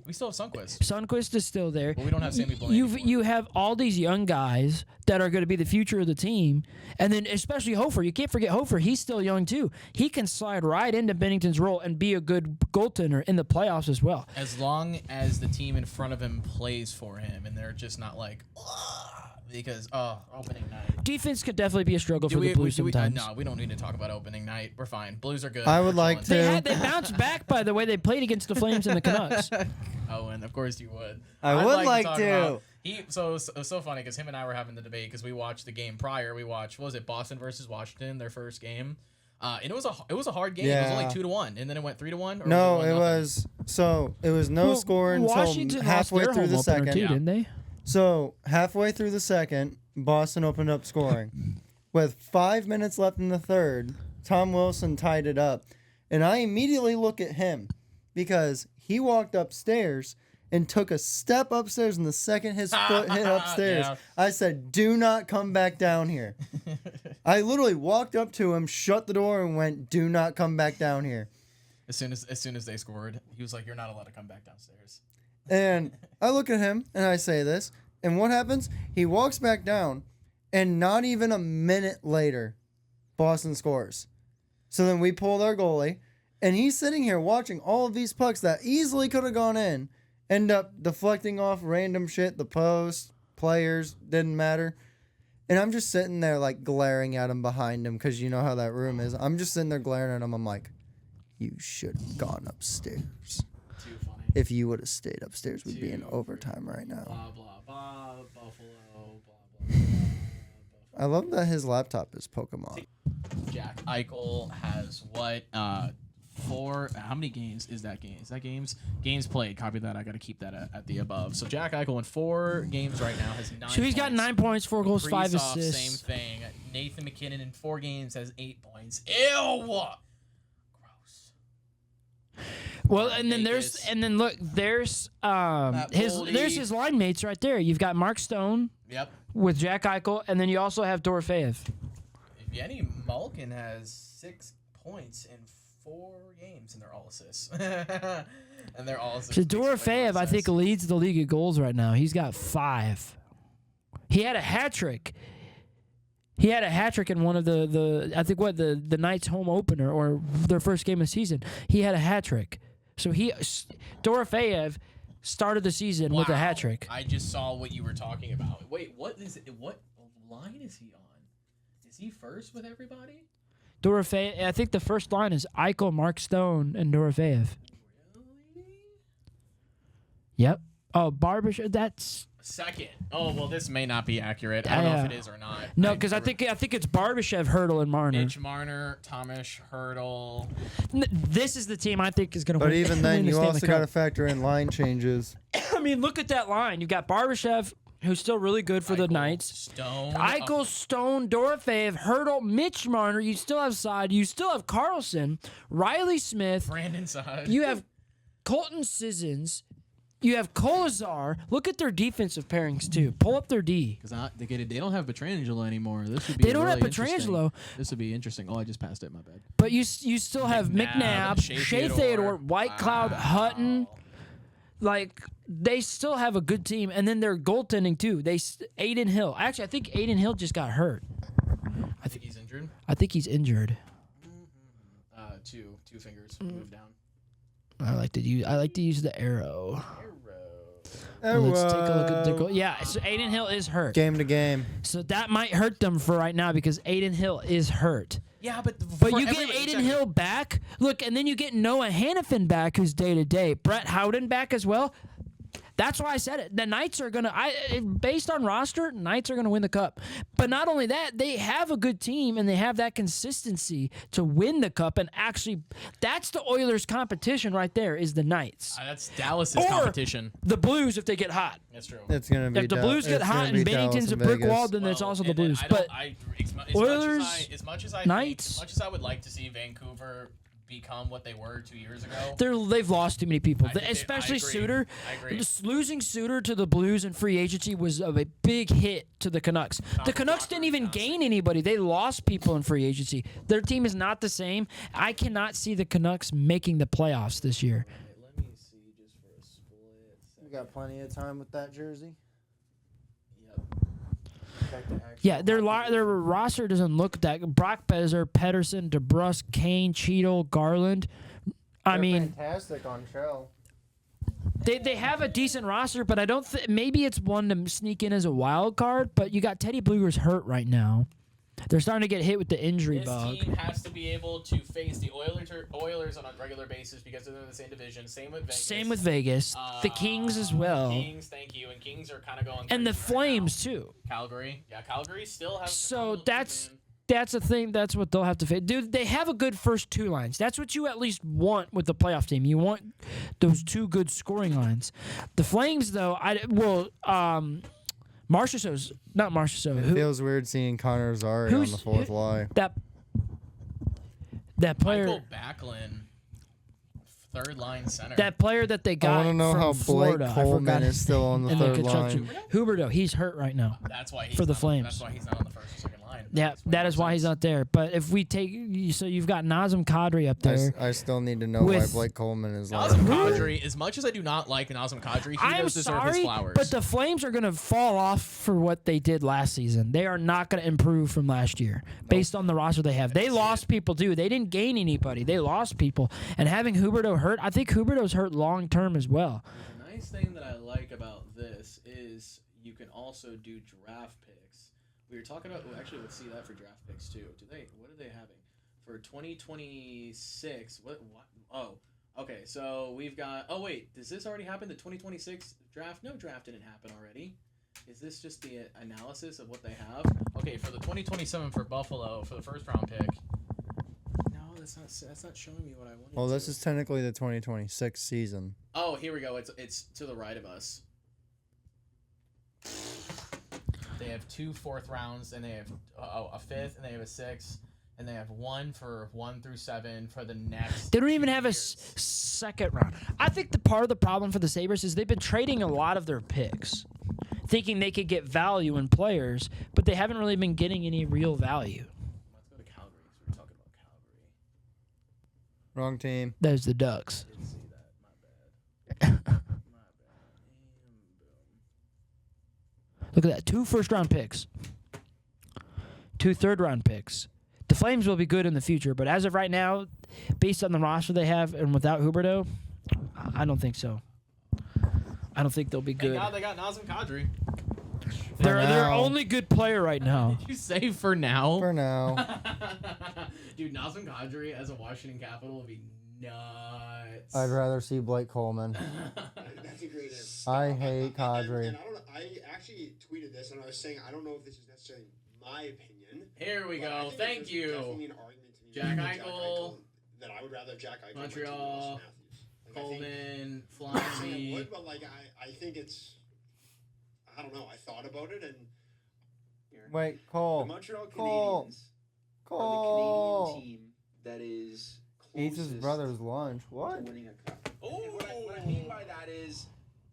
We still have Sundqvist. Sundqvist is still there. But we don't have Sammy Blaine anymore. You have all these young guys that are going to be the future of the team, and then especially Hofer. You can't forget Hofer. He's still young too. He can slide right into Bennington's role and be a good goaltender in the playoffs as well. As long as the team in front of him plays for him, and they're just not like, because opening night. Defense could definitely be a struggle for the Blues sometimes. No, we don't need to talk about opening night. We're fine. Blues are good. I would We're like chilling. to- They bounced back by the way they played against the Flames and the Canucks. Oh, and of course you would. I I'd would like talk to. about- it was so funny because him and I were having the debate because we watched the game prior. We watched, what was it, Boston versus Washington, their first game. And it was a hard game. It was Yeah. only 2-1, and then it went 3-1. Or No, was it 1-0? was no Well, score until Washington halfway lost their through the home opener second. too, Yeah. didn't they? So halfway through the second, Boston opened up scoring. With 5 minutes left in the third, Tom Wilson tied it up. And I immediately look at him because he walked upstairs and took a step upstairs, and the second his foot hit upstairs, Yeah. I said, "Do not come back down here." I literally walked up to him, shut the door, and went, "Do not come back down here." As soon as they scored, he was like, "You're not allowed to come back downstairs." And I look at him and I say this, and what happens? He walks back down, and not even a minute later, Boston scores. So then we pulled our goalie, and he's sitting here watching all of these pucks that easily could have gone in, end up deflecting off random shit, the post, players, didn't matter. And I'm just sitting there like glaring at him behind him, because you know how that room is. I'm just sitting there glaring at him. I'm like, "You should have gone upstairs. Too funny. If you would have stayed upstairs, we'd be in Too overtime right now." Blah blah blah. Buffalo. Blah blah. I love that his laptop is Pokemon. Jack Eichel has what? 4. How many games is that game? Is that games played? Copy that. I got to keep that at the above. So Jack Eichel in 4 games right now has 9. So he's got 9 points, 4 goals, 5 Kaprizov, assists. Same thing. Nathan McKinnon in 4 games has 8 points. Ew. Gross. Well, and then Vegas. there's goalie. there's his line mates right there. You've got Mark Stone Yep. with Jack Eichel, and then you also have Dorofeyev. Evgeny Malkin has 6 points in 4 games, and they're all assists. And they're all assists. So Dorofeyev, I think, leads the league of goals right now. He's got 5. He had a hat trick. He had a hat trick in one of the the Knights home opener or their first game of the season. He had a hat trick. So Dorofeyev started the season with a hat trick. I just saw what you were talking about. Wait, what is it? What line is he on? Is he first with everybody? Dorofeyev, I think the first line is Eichel, Mark Stone, and Dorofeyev. Really? Yep. Oh, Barbashev, that's... Second. Oh, well, this may not be accurate. I don't know if it is or not. No, because I think it's Barbashev, Hurdle, and Marner. Mitch Marner, Thomas Hurdle. This is the team I think is going to win. But even then, win the you Stanley also Cup. got to factor in line changes. I mean, look at that line. You've got Barbashev, who's still really good for the Eichel, Knights. Stone. Eichel, Stone, Dorofeyev, Hurdle, Mitch Marner. You still have Side. You still have Carlson, Riley Smith. Brandon Side. You have Colton Sissons. You have Kolazar. Look at their defensive pairings, too. Pull up their D. Because they don't have Petrangelo anymore. This would be They don't have really Petrangelo. interesting. This would be interesting. Oh, I just passed it. My bad. But you still have McNabb, Shea Theodore, White Cloud, Hutton. Like, they still have a good team. And then they're goaltending, too. Aiden Hill. Actually, I think Aiden Hill just got hurt. I think he's injured. I think he's injured. Two fingers. Move down. I like to use the arrow. Oh, Let's take a look at their goal. Yeah, so Aiden Hill is hurt. Game to game. So that might hurt them for right now because Aiden Hill is hurt. Yeah, but You get Aiden Hill back. Look, and then you get Noah Hannafin back, who's day to day. Brett Howden back as well. That's why I said it. The Knights are based on roster, Knights are going to win the Cup. But not only that, they have a good team and they have that consistency to win the Cup. And actually, that's the Oilers' competition right there is the Knights. That's Dallas's Or competition. The Blues if they get hot. That's true. It's gonna be. If the Blues get it's hot gonna and be Bennington's Dallas a and brick Vegas. wall, then it's also the and then Blues. I But don't- Oilers, as much as I Knights. as much as I would like to see Vancouver become what they were 2 years ago. they've lost too many people, I think especially I agree. Suter. I agree. Losing Suter to the Blues in free agency was a big hit to the Canucks. The Canucks Walker didn't even announced gain anybody. They lost people in free agency. Their team is not the same. I cannot see the Canucks making the playoffs this year. Let me see just for a split. We got plenty of time with that jersey. Yeah, their roster doesn't look that. Brock Besser, Pedersen, DeBrusque, Kane, Cheadle, Garland. I mean, fantastic on show. They have a decent roster, but I don't maybe it's one to sneak in as a wild card, but you got Teddy Blueger's hurt right now. They're starting to get hit with the injury This bug. team has to be able to face the Oilers on a regular basis because they're in the same division. Same with Vegas. The Kings as well. Kings, thank you. And Kings are kind of going. And the crazy right Flames too. now. Calgary. Yeah, Calgary still has. So that's the thing. That's what they'll have to face. Dude, they have a good first 2 lines. That's what you at least want with the playoff team. You want those 2 good scoring lines. The Flames, though, Marchessault's not Marchessault. It feels weird seeing Connor Zary on the fourth line. That player. Michael Backlund, third line center. That player that they I got want to know from how Blake Florida, I Coleman forgot is still on the and the third construction. line. Huberdeau, he's hurt right now. That's why he's for the not, Flames. That's why he's not on the first or second line. Yeah, That's way that more is why he's sense. not there. But if we take, so you've got Nazem Kadri up there. I still need to know why With- Blake Coleman is Nazem lying. Kadri, as much as I do not like Nazem Kadri, he I'm does deserve his sorry, flowers. but the Flames are going to fall off for what they did last season. They are not going to improve from last year based on the roster they have. They lost people too. They didn't gain anybody. They lost people. And having Huberdeau hurt, I think Huberdeau's hurt long term as well. The nice thing that I like about this is you can also do draft picks. We were talking about. Well, actually, let's see that for draft picks too. What are they having for 2026? What? Oh, okay. So we've got. Oh wait, does this already happen? The 2026 draft? No, draft didn't happen already. Is this just the analysis of what they have? okay, for the 2027 for Buffalo for the first round pick. No, that's not showing me what I wanted. Well, this to. is technically the 2026 season. Oh, here we go. It's to the right of us. They have 2 4th rounds, and they have a 5th, and they have a 6th, and they have 1 for 1 through 7 for the next. They don't even 2 have a years. second round. I think the part of the problem for the Sabres is they've been trading a lot of their picks, thinking they could get value in players, but they haven't really been getting any real value. Let's go to Calgary. So we're talking about Calgary. Wrong team. There's the Ducks. Didn't see that. My bad. My bad. Look at that. 2 first-round picks. 2 third-round picks. The Flames will be good in the future, but as of right now, based on the roster they have and without Huberdeau, I don't think so. I don't think they'll be Thank good. God they got Nazem Kadri. They're their now. only good player right now. Did you say for now? For now. Dude, Nazem Kadri as a Washington Capital would be nuts. I'd rather see Blake Coleman. That's a great answer. I hate Kadri. And I don't know. I actually tweeted this, and I was saying I don't know if this is necessarily my opinion. Here we but I go. think Thank there's you. definitely an argument to be Jack made for Eichel. that I would rather have Jack Eichel Montreal, than Matthews. Like, Coleman, I Flying would, but like I think it's. I don't know. I thought about it, and Wait, the Cole. Montreal Cole. Canadiens are the Cole. Canadian team that is Eats his closest brother's lunch. to What? winning a cup. And what I mean by that is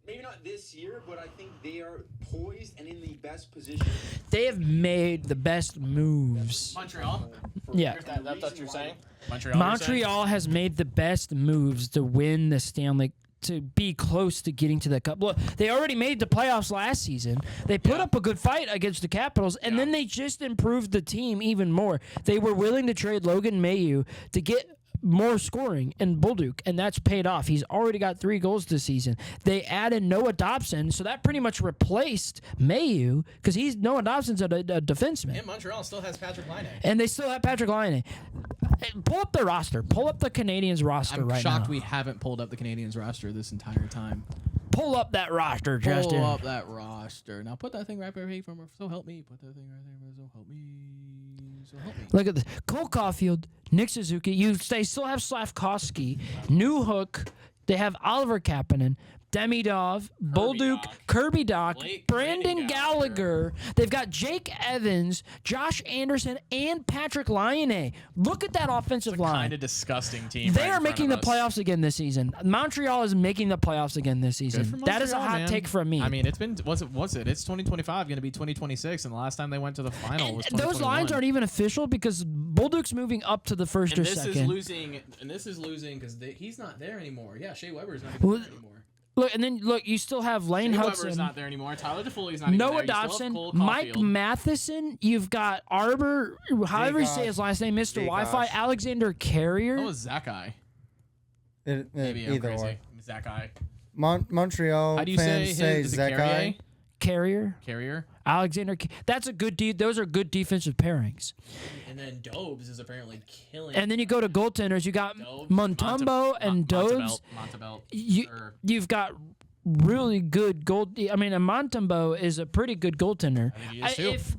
maybe not this year, but I think they are poised and in the best position. They have made the best moves. Montreal? Yeah. That's what you're saying? Montreal. you're saying? Montreal has made the best moves to win the Stanley, to be close to getting to the cup. Look, they already made the playoffs last season. They put up a good fight against the Capitals, and then they just improved the team even more. They were willing to trade Logan Mailloux to get more scoring in Bolduc, and that's paid off. He's already got 3 goals this season. They added Noah Dobson, so that pretty much replaced Mailloux because Noah Dobson's a defenseman. And Montreal still has Patrick Laine. And they still have Patrick Laine. Pull up the roster. Pull up the Canadians roster I'm right shocked now. we haven't pulled up the Canadians roster this entire time. Pull up that roster, Justin. Pull up that roster. Now put that thing right here from. So help me. Put that thing right there. So help me. So help me. Look at this. Cole Caulfield, Nick Suzuki. They still have Slavkovsky, New Hook. They have Oliver Kapanen, Demidov, Bolduc, Doc. Kirby Doc, Blake- Brandon Brandon Gallagher. They've got Jake Evans, Josh Anderson, and Patrick Laine. Look at that offensive line. Kind of disgusting team. They right are in making front the of us. playoffs again this season. Montreal is making the playoffs again this Good season. for That is a Montreal, hot man. take from me. I mean, it's been what's it? It's 2025, going to be 2026, and the last time they went to the final and was those 2021. lines aren't even official because Bolduc's moving up to the first And or this second. is losing because he's not there anymore. Yeah, Shea Weber's not Well, even there anymore. Look, and then you still have Lane Shea Hudson, Weber's not there anymore. Tyler Toffoli's not even Noah there. You still have Dobson, Cole Mike Caulfield. Matheson. You've got Arbor, however you say Gosh. his last name, Mr. Gosh. Wi-Fi, Alexander Carrier. What was Zach Eye? Maybe I'm Either crazy. or. Zach Eye. Montreal How do you fans say his? Is it Zekai. Carrier? Carrier, Carrier. Alexander. That's a good. Those are good defensive pairings. And then Dobes is apparently killing. And then you go to goaltenders. You got Dobes, Montembeau and Dobes. Montebelt. You've got really good goal. I mean, a Montembeau is a pretty good goaltender. I think he is too.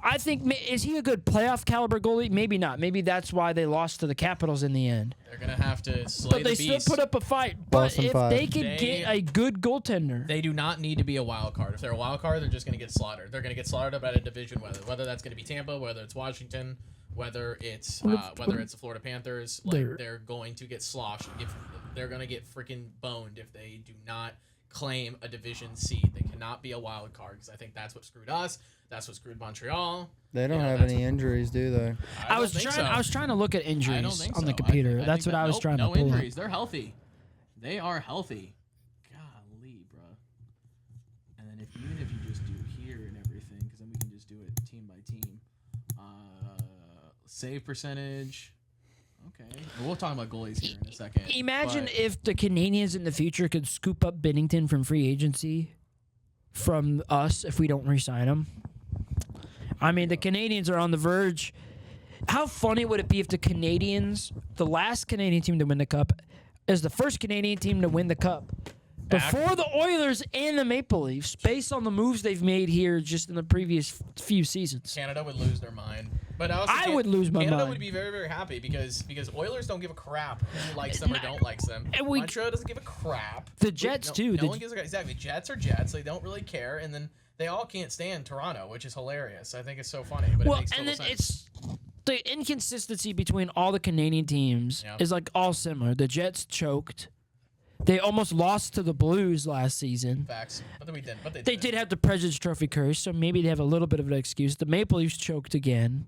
I think is he a good playoff caliber goalie? Maybe not. Maybe that's why they lost to the Capitals in the end. They're gonna have to slay But they the still beast. put up a fight. But Boston if five. they could They- get a good goaltender, They do not need to be a wild card. If they're a wild card, they're just going to get slaughtered. They're going to get slaughtered by a division, whether that's going to be Tampa, whether it's Washington, whether it's the Florida Panthers, like they're going to get sloshed. If they're going to get freaking boned if they do not claim a division seed. They cannot be a wild card because I think that's what screwed us. That's what screwed Montreal. They don't have any injuries, do they? I was trying to look at injuries on the computer. That's what I was trying to pull. No injuries. They're healthy. They are healthy. Golly, bro. And then even if you just do here and everything, because then we can just do it team by team. Save percentage. Okay. We'll talk about goalies here in a second. Imagine if the Canadians in the future could scoop up Binnington from free agency from us if we don't re-sign him. I mean, the Canadians are on the verge. How funny would it be if the Canadians, the last Canadian team to win the Cup, is the first Canadian team to win the Cup before the Oilers and the Maple Leafs, based on the moves they've made here just in the previous few seasons? Canada would lose their mind. But I would lose my mind. Canada would be very, very happy because Oilers don't give a crap who likes them or don't like them. Montreal doesn't give a crap. The Jets, too. No one gives a crap. Exactly. Jets are Jets. They don't really care. And then they all can't stand Toronto, which is hilarious. I think it's so funny. But it makes total sense. It's the inconsistency between all the Canadian teams is like all similar. The Jets choked. They almost lost to the Blues last season. Facts. But we did. But they did have the President's Trophy curse, so maybe they have a little bit of an excuse. The Maple Leafs choked again.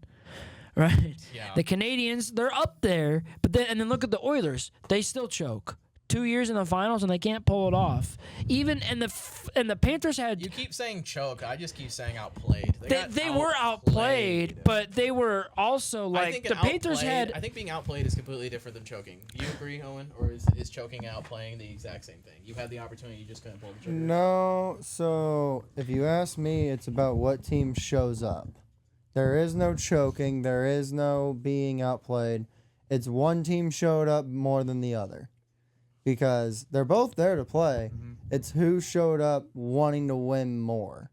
Right? Yeah. The Canadians, they're up there, but then look at the Oilers. They still choke. 2 years in the finals and they can't pull it off. Even and the Panthers had. You keep saying choke. I just keep saying outplayed. They were outplayed, but they were also like the Panthers had. I think being outplayed is completely different than choking. Do you agree, Owen, or is choking and outplaying the exact same thing? You had the opportunity, you just couldn't pull the trigger. No. So if you ask me, it's about what team shows up. There is no choking. There is no being outplayed. It's one team showed up more than the other. Because they're both there to play. Mm-hmm. It's who showed up wanting to win more.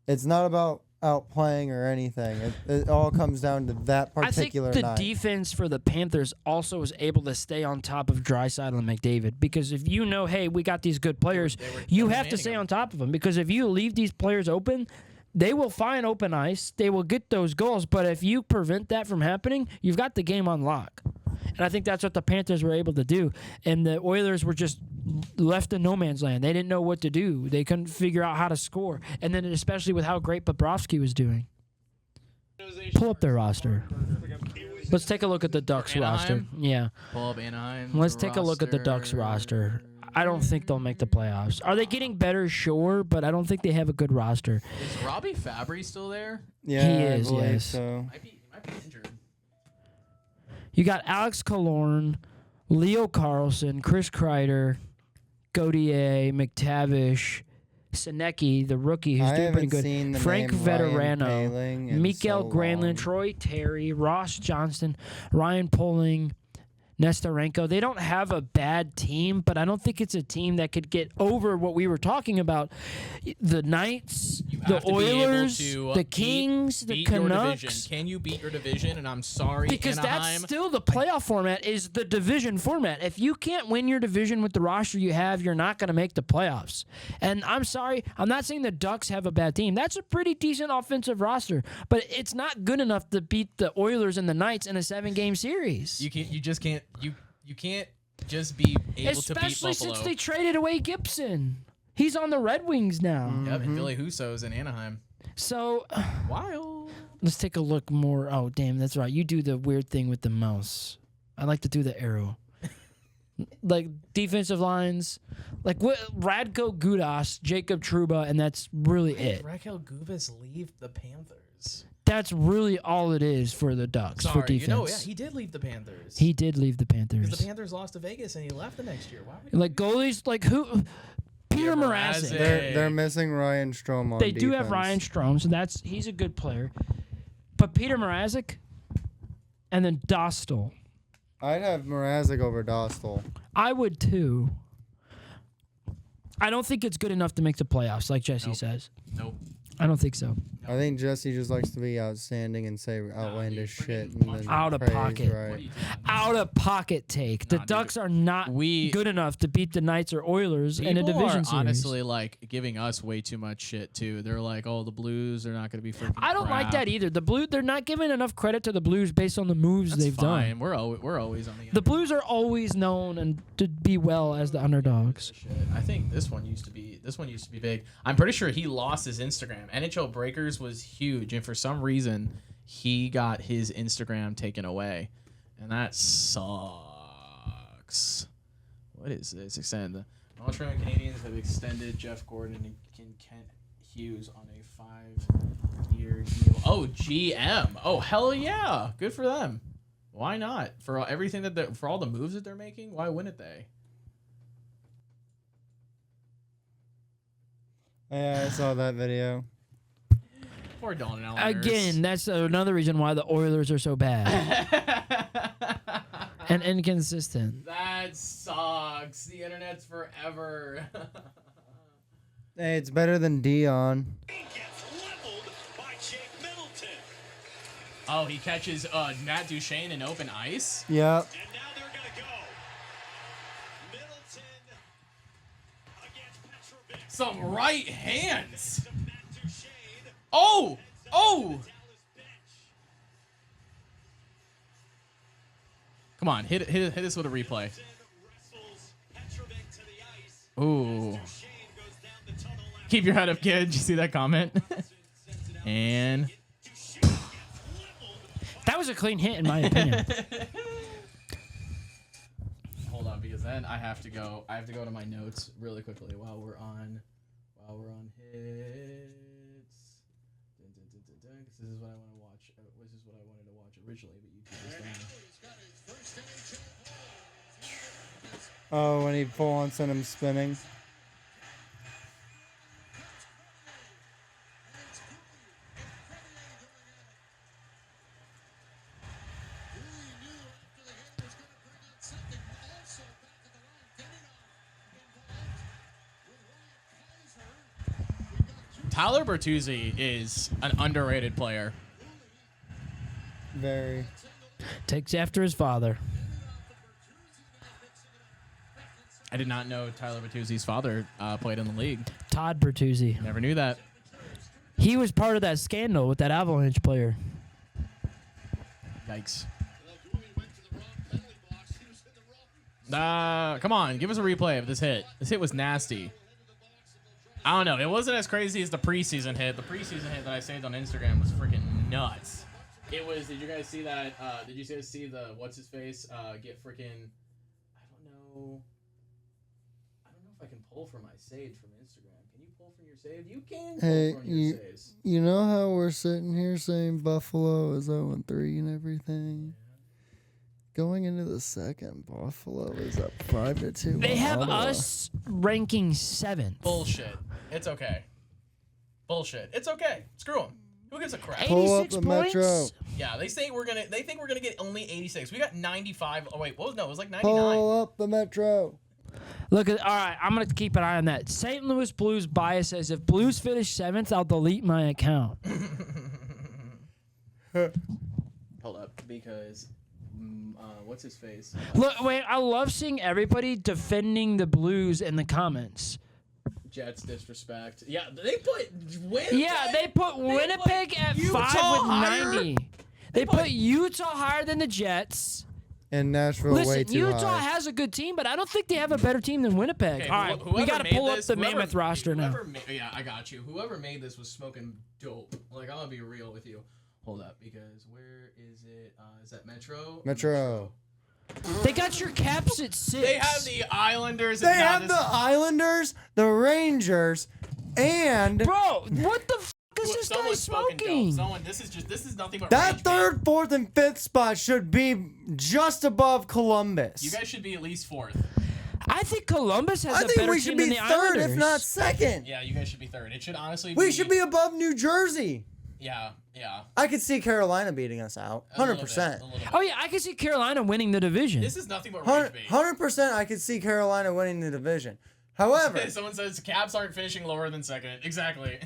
It's not about outplaying or anything. It all comes down to that particular night. I think the defense for the Panthers also was able to stay on top of Draisaitl and McDavid. Because if you know, hey, we got these good players, you have to stay on top of them. Because if you leave these players open, they will find open ice. They will get those goals. But if you prevent that from happening, you've got the game on lock. And I think that's what the Panthers were able to do. And the Oilers were just left in no man's land. They didn't know what to do. They couldn't figure out how to score. And then especially with how great Bobrovsky was doing. Pull up their roster. Let's take a look at the Ducks roster. Yeah. Pull up Anaheim. Let's take a look at the Ducks roster. I don't think they'll make the playoffs. Are they getting better? Sure, but I don't think they have a good roster. Is Robbie Fabry still there? Yeah, he is. I believe Yes. So. Might be injured. You got Alex Killorn, Leo Carlson, Chris Kreider, Gauthier, McTavish, Senecki, the rookie who's doing pretty good. Frank Veterano, Mikael Granlund, Troy Terry, Ross Johnston, Ryan Poling, Nestorenko. They don't have a bad team, but I don't think it's a team that could get over what we were talking about. The Knights, the Oilers, the Kings, the Canucks. Can you beat your division? And I'm sorry, because Anaheim. that's still the playoff format is the division format. If you can't win your division with the roster you have, you're not going to make the playoffs. And I'm sorry, I'm not saying the Ducks have a bad team. That's a pretty decent offensive roster, but it's not good enough to beat the Oilers and the Knights in a 7-game series. You just can't. You can't just be able to beat Buffalo. Especially since they traded away Gibson. He's on the Red Wings now. Mm-hmm. Yep, and Billy Husso's in Anaheim. So, wild. Let's take a look more. Oh, damn, that's right. You do the weird thing with the mouse. I like to do the arrow. Like defensive lines, like what Radko Gudas, Jacob Trouba, and that's really it. Raquel Gubas leave the Panthers. That's really all it is for the Ducks for defense. He did leave the Panthers. He did leave the Panthers. Because the Panthers lost to Vegas and he left the next year. Why would like goalies, like who? Peter Mrazek. They're missing Ryan Strome on They defense. do have Ryan Strome, so he's a good player. But Peter Mrazek and then Dostal. I'd have Mrazek over Dostal. I would too. I don't think it's good enough to make the playoffs, like Jesse says. Nope. I don't think so. I think Jesse just likes to be outstanding and say outlandish shit. freaking And then Out of praise, pocket. What are Right. you doing? Out of pocket take. The Nah, dude. Ducks are not good enough to beat the Knights or Oilers in a People division are series. honestly like giving us way too much shit too. They're like, "Oh, the Blues are not going to be freaking." I don't like crap." that either. They're not giving enough credit to the Blues based on the moves That's they've fine. done. We're always on The Blues are always known and to be well as the underdogs. Shit. I think this one used to be big. I'm pretty sure he lost his Instagram. NHL Breakers was huge, and for some reason, he got his Instagram taken away, and that sucks. What is this? Extend the Montreal Canadiens have extended Jeff Gordon and Kent Hughes on a 5-year deal. Oh, GM. Oh, hell yeah. Good for them. Why not? For everything for all the moves that they're making, why wouldn't they? Yeah, I saw that video. Poor Dalton Islanders. Again, that's another reason why the Oilers are so bad and inconsistent. That sucks. The internet's forever. Hey, it's better than Dion. Oh, he catches Matt Duchene in open ice. Yep. And now they're going to go. Middleton against Petrovic. Some right hands. To Matt Duchene. Oh! Oh! Dallas bench. Come on, hit us with a replay. Wrestles Petrovic to the ice. Ooh. Duchene goes down the tunnel left. Keep your head up, kid. Did you see that comment? And That was a clean hit, in my opinion. hold on, because then I have to go to my notes really quickly while we're on hits. Dun, dun, dun, dun, dun, 'cause this is what I want to watch. This is what I wanted to watch originally, but YouTube is down. Oh, when he full on sent him spinning. Tyler Bertuzzi is an underrated player. Very. Takes after his father. I did not know Tyler Bertuzzi's father played in the league. Todd Bertuzzi. Never knew that. He was part of that scandal with that Avalanche player. Yikes. Come on, give us a replay of this hit. This hit was nasty. I don't know. It wasn't as crazy as the preseason hit. The preseason hit that I saved on Instagram was freaking nuts. It was. Did you guys see that? Did you guys see the what's his face get freaking? I don't know if I can pull from my saves from Instagram. Can you pull from your saves? You can pull Hey, from your saves. you know how we're sitting here saying Buffalo is 0-3 and everything? Going into the second, Buffalo is up 5-2. They on have Ottawa. us ranking 7th. Bullshit. It's okay. Bullshit. It's okay. Screw them. Who gives a crap? Pull up 86 the points? Metro. Yeah, they think we're gonna get only 86. We got 95. Oh wait, what was no? It was like 99. Pull up the Metro. Look at all right. I'm gonna keep an eye on that. St. Louis Blues bias says if Blues finish 7th, I'll delete my account. Hold up, because what's his face? Look, wait. I love seeing everybody defending the Blues in the comments. Jets disrespect. Yeah, they put Winnipeg. Yeah, they put Winnipeg at Utah 5 with higher. 90. They put Utah higher than the Jets. And Nashville way Listen, too Utah high. has a good team, but I don't think they have a better team than Winnipeg. Okay, All right, we whoever got to made pull up this- the whoever- Mammoth roster now. Yeah, I got you. Whoever made this was smoking dope. Like, I'm gonna be real with you. Hold up, because where is it? Is that Metro? Metro. They got your Caps at 6. They have the Islanders. They have the Islanders, the Rangers, and Bro, what the f*** is this guy Someone's smoking smoking? dope. Someone. This is nothing but that rage bait. third, fourth, and fifth spot should be just above Columbus. You guys should be at least 4th. I think Columbus has I a think better we team should than be the third, Islanders. if not second. Yeah, you guys should be 3rd. It should honestly. We should be above New Jersey. Yeah. I could see Carolina beating us out. 100%. Oh yeah, I can see Carolina winning the division. This is nothing but rage bait. 100% I could see Carolina winning the division. However, Someone says Caps aren't finishing lower than 2nd. Exactly.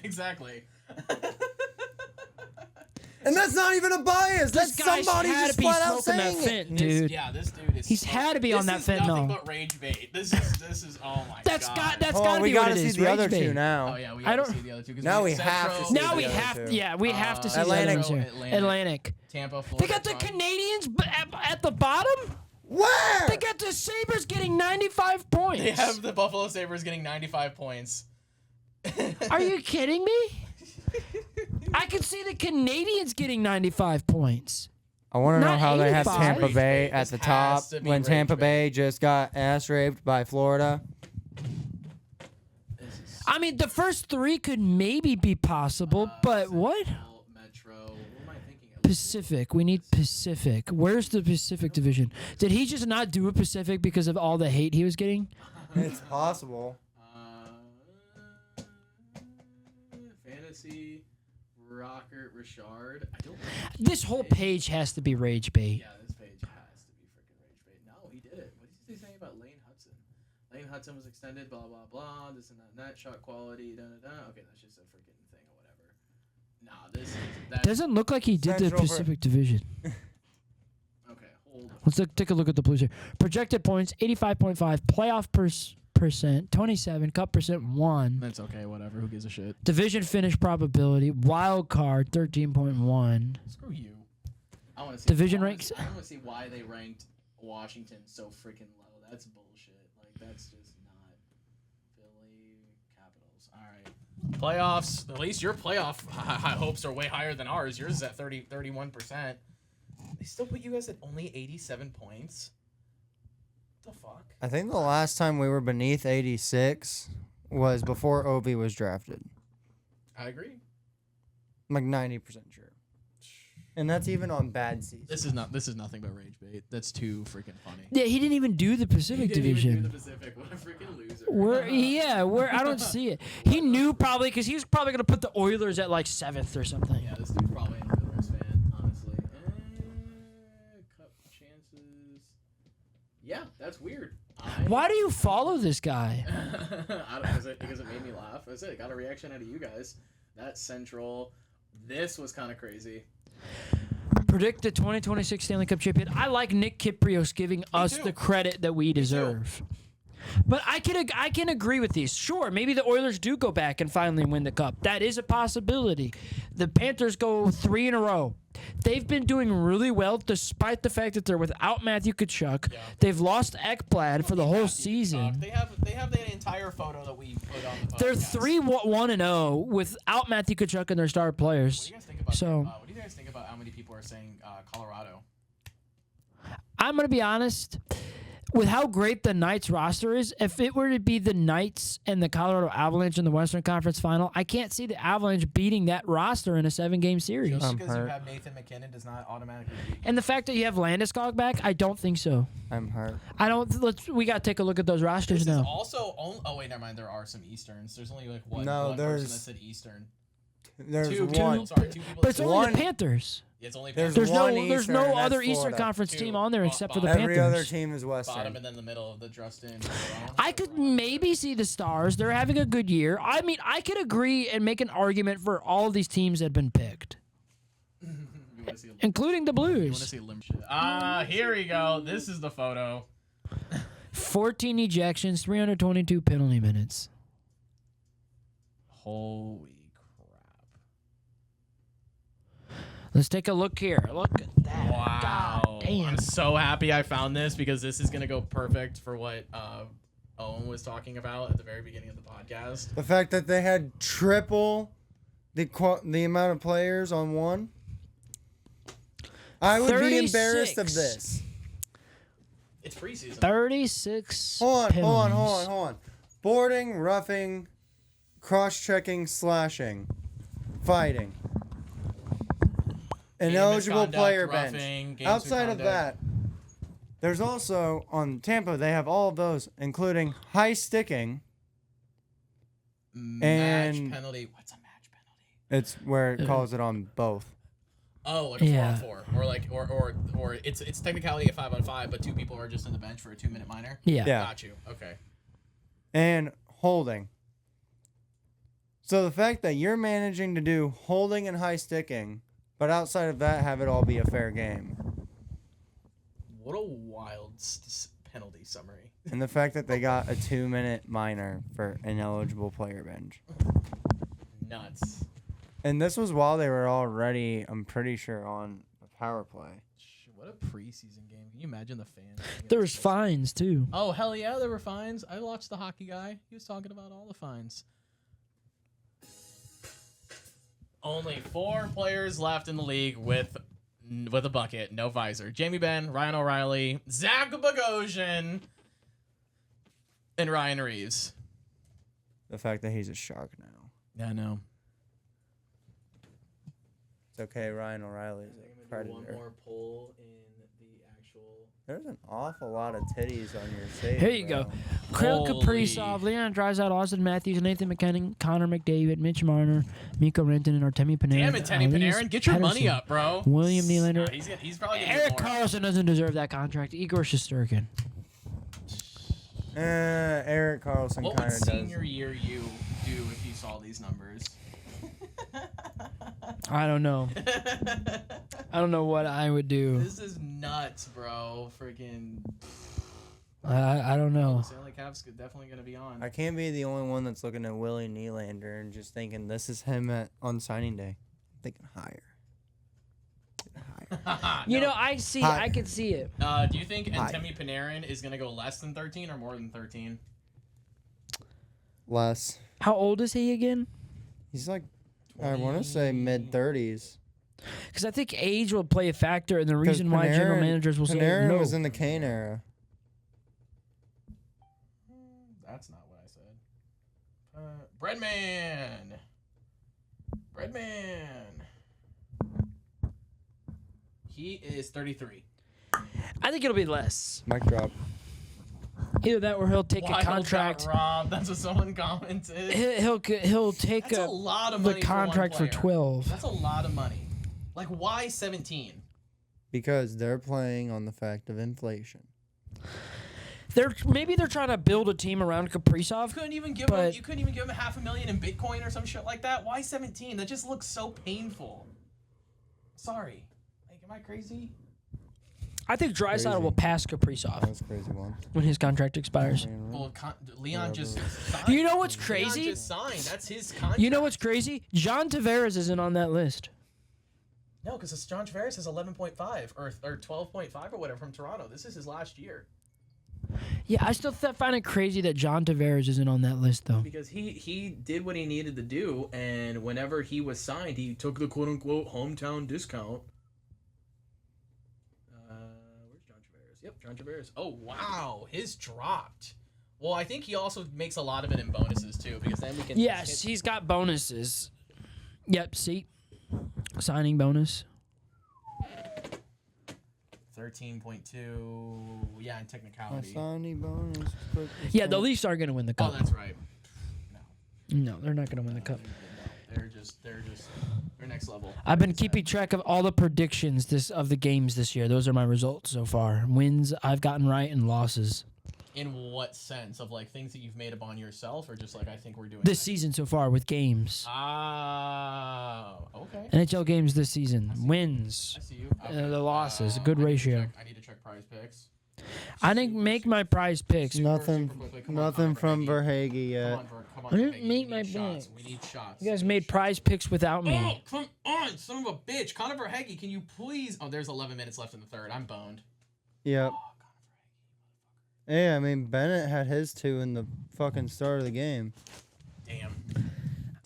And that's not even a bias. This That's guy's somebody had just to be flat out smoking that saying it. fent, dude. Yeah, this dude is. He's had to be on that This is nothing fentanyl. but rage bait. This is. Oh my That's god. that's Oh, gotta we be what gotta it see is. the other Rage bait. two now. Oh yeah, we I got to don't- see the other two. 'cause Now we we have have to Central, see Now the we other have, two. yeah, we have to see Atlantic. the other ones here. Atlantic. Atlantic. Tampa, Florida. They got the Toronto. Canadians at the bottom. Where? They got the Sabres getting 95 points. They have the Buffalo Sabres getting 95 points. Are you kidding me? I can see the Canadians getting 95 points. I want to know Not how they have 85. Tampa Bay Rage bait. at This the has top to be when rage Tampa bait. Bay just got ass raped by Florida. This is I mean, the first three could maybe be possible, but what? Central, Metro. What am I thinking of? Pacific. We need Pacific. Where's the Pacific division? Did he just not do a Pacific because of all the hate he was getting? It's possible. Fantasy, Rocker, Richard. I don't. This whole page has to be rage bait. Yeah, this page has to be freaking rage bait. No, he did it. What did he say about Lane Hudson? Lane Hudson was extended. Blah blah blah. This and that. Shot quality. Da da da. Okay, that's just a freaking thing or whatever. Nah, this is that. Doesn't look like he did the Central Pacific division. Okay, hold. Let's take a look at the Blues here. Projected points 85.5, playoff percent 27, cup percent 1. That's okay. Whatever. Who gives a shit? Division finish probability, wild card 13.1. Screw you. I want to see Division I wanna ranks? see- I want to see why they ranked Washington so freaking low. That's bullshit. Like that's just not Philly Capitals. All right. Playoffs. At least your playoff hopes are way higher than ours. Yours is at 31%. They still put you guys at only 87 points. What the fuck? I think the last time we were beneath 86 was before Ovi was drafted. I agree. I'm like 90% sure. And that's even on bad seasons. This is nothing but rage bait. That's too freaking funny. Yeah, he didn't even do the Pacific He didn't even do division. the Pacific. What a freaking loser. Where I don't see it. He knew probably because he was probably gonna put the Oilers at like 7th or something. Yeah, this dude's probably an Oilers fan, honestly. Cup chances. Yeah, that's weird. Why do you follow this guy? I don't, because it made me laugh. That's it. Got a reaction out of you guys. That's Central. This was kind of crazy. Predict the 2026 Stanley Cup champion. I like Nick Kyprios giving us too. the credit that we deserve. But I can agree with these. Sure, maybe the Oilers do go back and finally win the cup. That is a possibility. The Panthers go 3 in a row. They've been doing really well despite the fact that they're without Matthew Tkachuk. Yeah. They've lost Ekblad for the whole season. They have the entire photo that we put on the podcast. They're 3-1-0 without Matthew Tkachuk and their star What players. do you guys think about So- what do you guys think about how many people are saying Colorado? I'm going to be honest. With how great the Knights roster is, if it were to be the Knights and the Colorado Avalanche in the Western Conference Final, I can't see the Avalanche beating that roster in a 7-game series. Just I'm because you hurt. have Nathan McKinnon does not automatically beat And the fact that you have Landeskog back, I don't think so. I'm hurt. I don't. We got to take a look at those rosters This is now. also oh wait, never mind. There are some Easterns. There's only like one person there's- that said Eastern. There's Two one. people. Sorry, 2 people. But it's that only one- the Panthers. it's only there's There's one no Eastern, and that's other Eastern Florida. Conference Two. team on there except for the Bottom. Panthers. Every other team is Western. bottom and then the middle of the Justin. I could maybe see the Stars. They're having a good year. I mean, I could agree and make an argument for all of these teams that have been picked, You want to see? including the You want to Blues. see limp shit? Here we go. This is the photo. 14 ejections, 322 penalty minutes. Holy crap! Let's take a look here. Look at that. Wow. God damn. I'm so happy I found this because this is gonna go perfect for what Owen was talking about at the very beginning of the podcast. The fact that they had triple the amount of players on one. I would be embarrassed of 36. this. It's preseason. 36 Hold penalties. on. Boarding, roughing, cross-checking, slashing, fighting. Ineligible misconduct, player roughing, bench. games Outside of misconduct. that, there's also, on Tampa, they have all of those, including high sticking. Match And- penalty. What's a match penalty? It's where it calls it on both. Oh, like a Yeah. 4-on-4, or like, or it's technicality a 5-on-5, but 2 people are just in the bench for a 2-minute minor. Yeah. Yeah. Got you. Okay. And holding. So the fact that you're managing to do holding and high sticking, but outside of that, have it all be a fair game. What a wild penalty summary. And the fact that they got a 2-minute minor for ineligible player bench. Nuts. And this was while they were already, I'm pretty sure, on a power play. What a preseason game. Can you imagine the fans? There was fines too. Oh, hell yeah, there were fines. I watched the hockey guy. He was talking about all the fines. Only 4 players left in the league with a bucket, no visor. Jamie Benn, Ryan O'Reilly, Zach Bogosian, and Ryan Reeves. The fact that he's a Shark now. Yeah, I know. It's okay, Ryan O'Reilly's a One predator. more poll in the actual. There's an awful lot of titties on your save. Here you bro. go. Kril Holy. Kaprizov, Leon Draisaitl, Austin Matthews, Nathan McKinnon, Connor McDavid, Mitch Marner, Miko Renton, and Artemi Panarin. Damn it, Tenny Elias Panarin. Get your money Pettersson, up, bro. William Nylander. Nah, he's probably going to Eric get more. Carlson doesn't deserve that contract. Igor Shesterkin. Eric Carlson What would kind of does. senior year you do if you saw these numbers? I don't know. I don't know what I would do. This is nuts, bro. Freaking. I don't know. Stanley Cup's definitely going to be on. I can't be the only one that's looking at Willie Nylander and just thinking this is him on signing day. I'm thinking higher. You know, I see. Hi. I can see it. Do you think Hi. Artemi Panarin is going to go less than 13 or more than 13? Less. How old is he again? He's like, I want to say mid-30s. Because I think age will play a factor in the reason why general managers will say Panarin no. was in the Kane era. That's not what I said. Breadman. He is 33. I think it'll be less. Mic drop. Either that or he'll take Wild a contract. Rob. That's what someone commented. He'll take That's a lot of the money contract for for one player. 12. That's a lot of money. Like, why 17? Because they're playing on the fact of inflation. Maybe they're trying to build a team around Kaprizov. You couldn't even give But- him $500,000 in Bitcoin or some shit like that. Why 17? That just looks so painful. Sorry. Like, am I crazy? I think Draisaitl Crazy. will pass Kaprizov That's a crazy one. when his contract expires. Well, Leon just signed. You know what's Leon crazy? just signed. That's his contract. You know what's crazy? John Tavares isn't on that list. No, because John Tavares has 11.5 or 12.5 or whatever from Toronto. This is his last year. Yeah, I still find it crazy that John Tavares isn't on that list, though. Because he did what he needed to do, and whenever he was signed, he took the quote-unquote hometown discount. Where's John Tavares? Yep, John Tavares. Oh, wow. His dropped. Well, I think he also makes a lot of it in bonuses, too, because then we can... Yes, he's got bonuses. Yep, see? Signing bonus. 13.2. Yeah, in technicality. Signing bonus. Yeah, the Leafs are going to win the Oh, cup. that's right. No, they're not going to win the cup. They're next level. I've been keeping track of all the predictions of the games this year. Those are my results so far. Wins I've gotten right and losses. In what sense? Of like things that you've made up on yourself, or just like I think we're doing This season so far with games. Okay. NHL games this season. Wins. I see you. The losses. A good ratio. I need to check prize picks. I didn't make my prize picks. Nothing, super quickly. Come on, nothing Connor from Verhage. Verhage yet. Come on, I didn't Verhage. make We my need shots. picks. We need shots. You guys made prize picks without Oh, me. come on, son of a bitch. Connor Verhage, can you please... Oh, there's 11 minutes left in the third. I'm boned. Yep. Yeah, I mean, Bennett had his 2 in the fucking start of the game. Damn.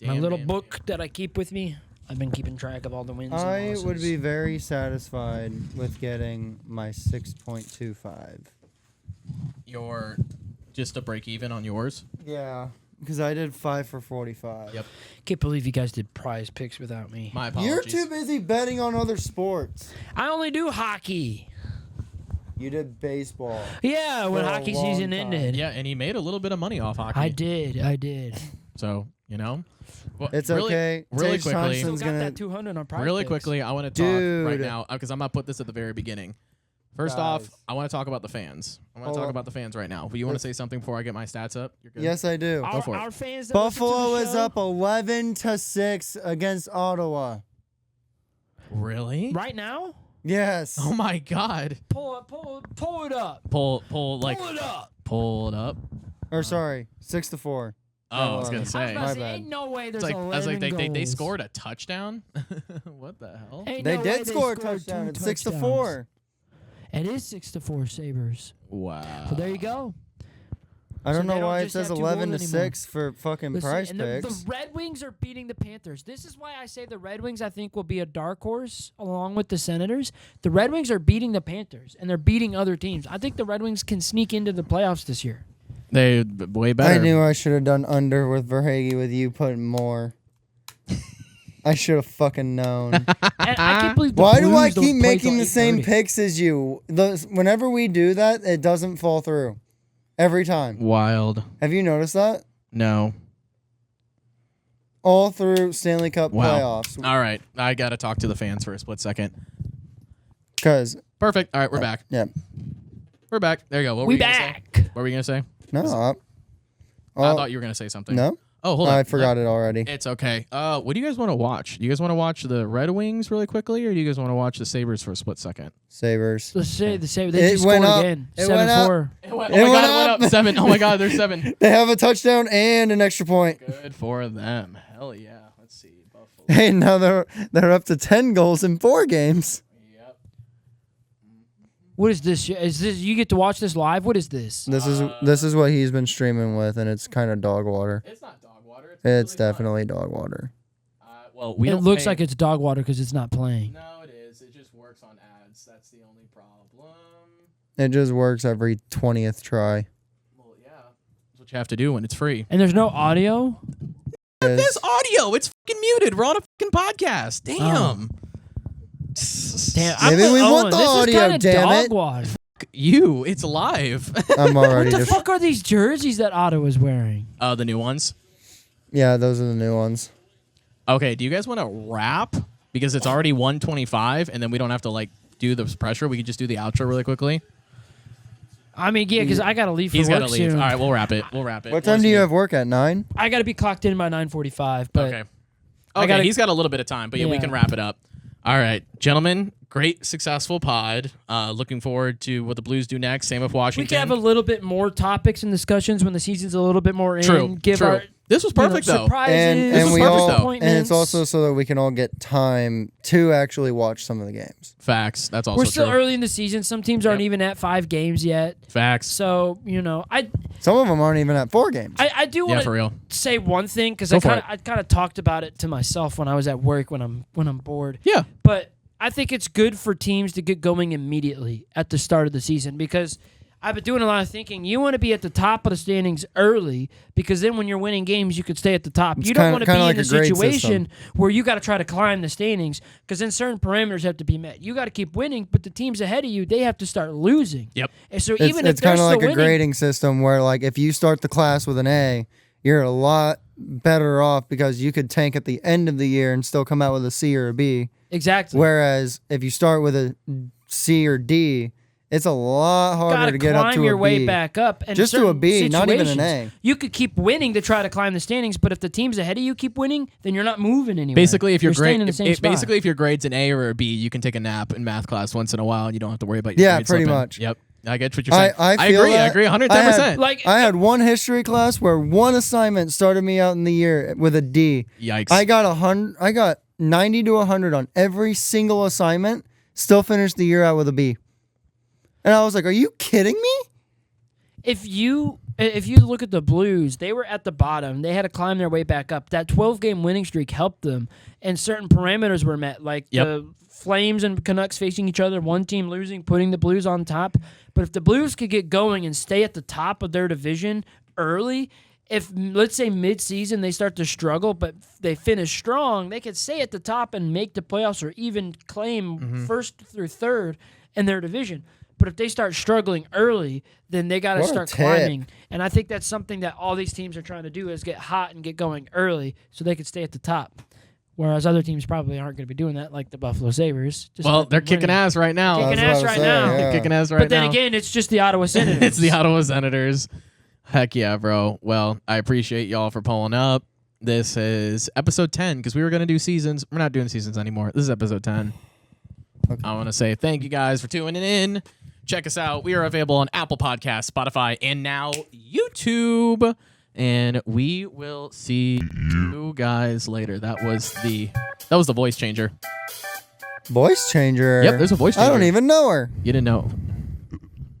My little damn, book that I keep with me. I've been keeping track of all the wins and I losses. would be very satisfied with getting my 6.25. You're just a break even on yours? Yeah, because I did 5 for 45. Yep. Can't believe you guys did prize picks without me. My apologies. You're too busy betting on other sports. I only do hockey. You did baseball. Yeah, when For a hockey long season time. ended. Yeah, and he made a little bit of money off hockey. I did. So, you know. Well, It's really, okay. Really Tage quickly. Thompson's Still got gonna- that 200 on prize Really picks. quickly, I want to talk right Dude. now because I'm going to put this at the very beginning. First off, Guys. I want to talk about the fans. I want to talk about the fans right now. Do you want to say something before I get my stats up? You're good? Yes, I do. for it. Our fans that listen to Buffalo the is show- up 11-6 against Ottawa. Really? right now. Yes. Oh my God. Pull it up. Pull it up. Pull it up. Or sorry, 6-4. Oh, I was gonna I I was say. about My to say, bad. ain't no way there's It's like, 11 I was like, they goals. scored a touchdown. What the hell? Ain't They no way did score a scored touchdown. two It's touchdowns. 6-4. It is 6-4 Sabres. Wow. So there you go. I don't So know they don't why it just says have two goals 11-6 for fucking Listen, price and picks. the Red Wings are beating the Panthers. This is why I say the Red Wings, I think, will be a dark horse along with the Senators. The Red Wings are beating the Panthers, and they're beating other teams. I think the Red Wings can sneak into the playoffs this year. They way better. I knew I should have done under with Verhage with you putting more. I should have fucking known. And I can't believe the Why do I Blues don't keep play making till the same 8:30. picks as you? Whenever we do that, it doesn't fall through. Every time. Wild. Have you noticed that? No. All through Stanley Cup Wow. playoffs. All right. I got to talk to the fans for a split second. Because, Perfect. All right. We're back. yeah. We're back. There you go. What were We you gonna say? back. What were you going to say? No. I Oh, thought you were going to say something. no? Oh, hold on. I forgot it already. It's okay. What do you guys want to watch? Do you guys want to watch the Red Wings really quickly, or do you guys want to watch the Sabres for a split second? Sabres. Let's say the Sabres. They It just went scored up. again. It went up. 7-4. Oh my It God, it went went up. up 7. Oh my God, there's 7. They have a touchdown and an extra point. Good for them. Hell yeah. Let's see. Buffalo. Hey, now they're up to 10 goals in 4 games. Yep. What is this? Is this you get to watch this live? What is this? This is what he's been streaming with, and it's kind of dog water. It's not dog water. It's completely fine. definitely dog water. Well, we It don't looks pay- like it's dog water because it's not playing. No, it is. It just works on ads. That's the only problem. It just works every 20th try. Well, yeah. That's what you have to do when it's free. And there's no audio. There's audio. It's fucking muted. We're on a fucking podcast. Damn. Damn, Maybe I'm we with want Owen. the This is audio, kinda damn dog it. water. You. It's live. I'm already What the just. fuck are these jerseys that Ottawa's wearing? The new ones. Yeah, those are the new ones. Okay. Do you guys want to wrap? Because it's already 1:25, and then we don't have to like do the pressure. We can just do the outro really quickly. I mean, yeah, because I gotta leave for He's work got to leave. soon. All right, we'll wrap it. We'll wrap it. What time do you have work at? 9? I gotta be clocked in by 9:45. But Okay. I Okay, gotta- he's got a little bit of time, but yeah, we Yeah. can wrap it up. All right, gentlemen, great successful pod. Looking forward to what the Blues do next. Same with we Washington. can have a little bit more topics and discussions when the season's a little bit more in. True. Give True. our This was perfect though. surprises, And was we perfect, all though. and it's also so that we can all get time to actually watch some of the games. Facts. That's also We're still true. early in the season. Some teams aren't Yep. even at 5 games yet. Facts. So I Some of them aren't even at 4 games. I do Yeah, want for to real. say one thing because Go I for kind of talked about it to myself when I was at work when I'm bored. Yeah. But I think it's good for teams to get going immediately at the start of the season because I've been doing a lot of thinking. You want to be at the top of the standings early because then when you're winning games, you could stay at the top. It's You don't kinda- want to be kinda in like a a grade situation system. where you got to try to climb the standings because then certain parameters have to be met. You got to keep winning, but the teams ahead of you, they have to start losing. Yep. And so It's, even if it's they're kind of still like a winning, grading system where, like, if you start the class with an A, you're a lot better off because you could tank at the end of the year and still come out with a C or a B. exactly. Whereas if you start with a C or D, it's a lot harder Gotta to get up climb to your a way B. back up. And Just to a certain B, not even an situations, A. You could keep winning to try to climb the standings, but if the teams ahead of you keep winning, then you're not moving anywhere. Basically, if you're your grade, staying in the same spot. basically if your grade's an A or a B, you can take a nap in math class once in a while, and you don't have to worry about your Yeah, grades pretty slipping. much. Yep. I get what you're saying. I feel agree. I that. agree. 110%. like I had one history class where one assignment started me out in the year with a D. Yikes. I got 90 to 100 on every single assignment. Still finished the year out with a B. And I was like, "Are you kidding me?" if you look at the Blues, they were at the bottom. They had to climb their way back up. That 12-game winning streak helped them, and certain parameters were met, like Yep. the Flames and Canucks facing each other, one team losing, putting the Blues on top. But if the Blues could get going and stay at the top of their division early, if, let's say, mid-season they start to struggle, but they finish strong, they could stay at the top and make the playoffs or even claim first through third in their division. But if they start struggling early, then they got to What a start tip. climbing. And I think that's something that all these teams are trying to do is get hot and get going early so they can stay at the top. Whereas other teams probably aren't going to be doing that, like the Buffalo Sabres. Just Well, let they're them kicking win. ass right now. Kicking That's ass what I right was now. saying, yeah. Kicking ass right But then now. again, it's just the Ottawa Senators. It's the Ottawa Senators. Heck yeah, bro. Well, I appreciate y'all for pulling up. This is episode 10 because we were going to do seasons. We're not doing seasons anymore. This is episode 10. Okay. I want to say thank you guys for tuning in. Check us out. We are available on Apple Podcasts, Spotify, and now YouTube. And we will see you guys later. That was the voice changer. Voice changer. Yep, there's a voice I don't changer. even know her. You didn't know.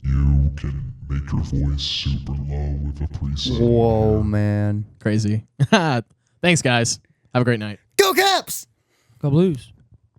You can make your voice super low with a preset. Whoa, man. Crazy. Thanks, guys. Have a great night. Go Caps! Go Blues.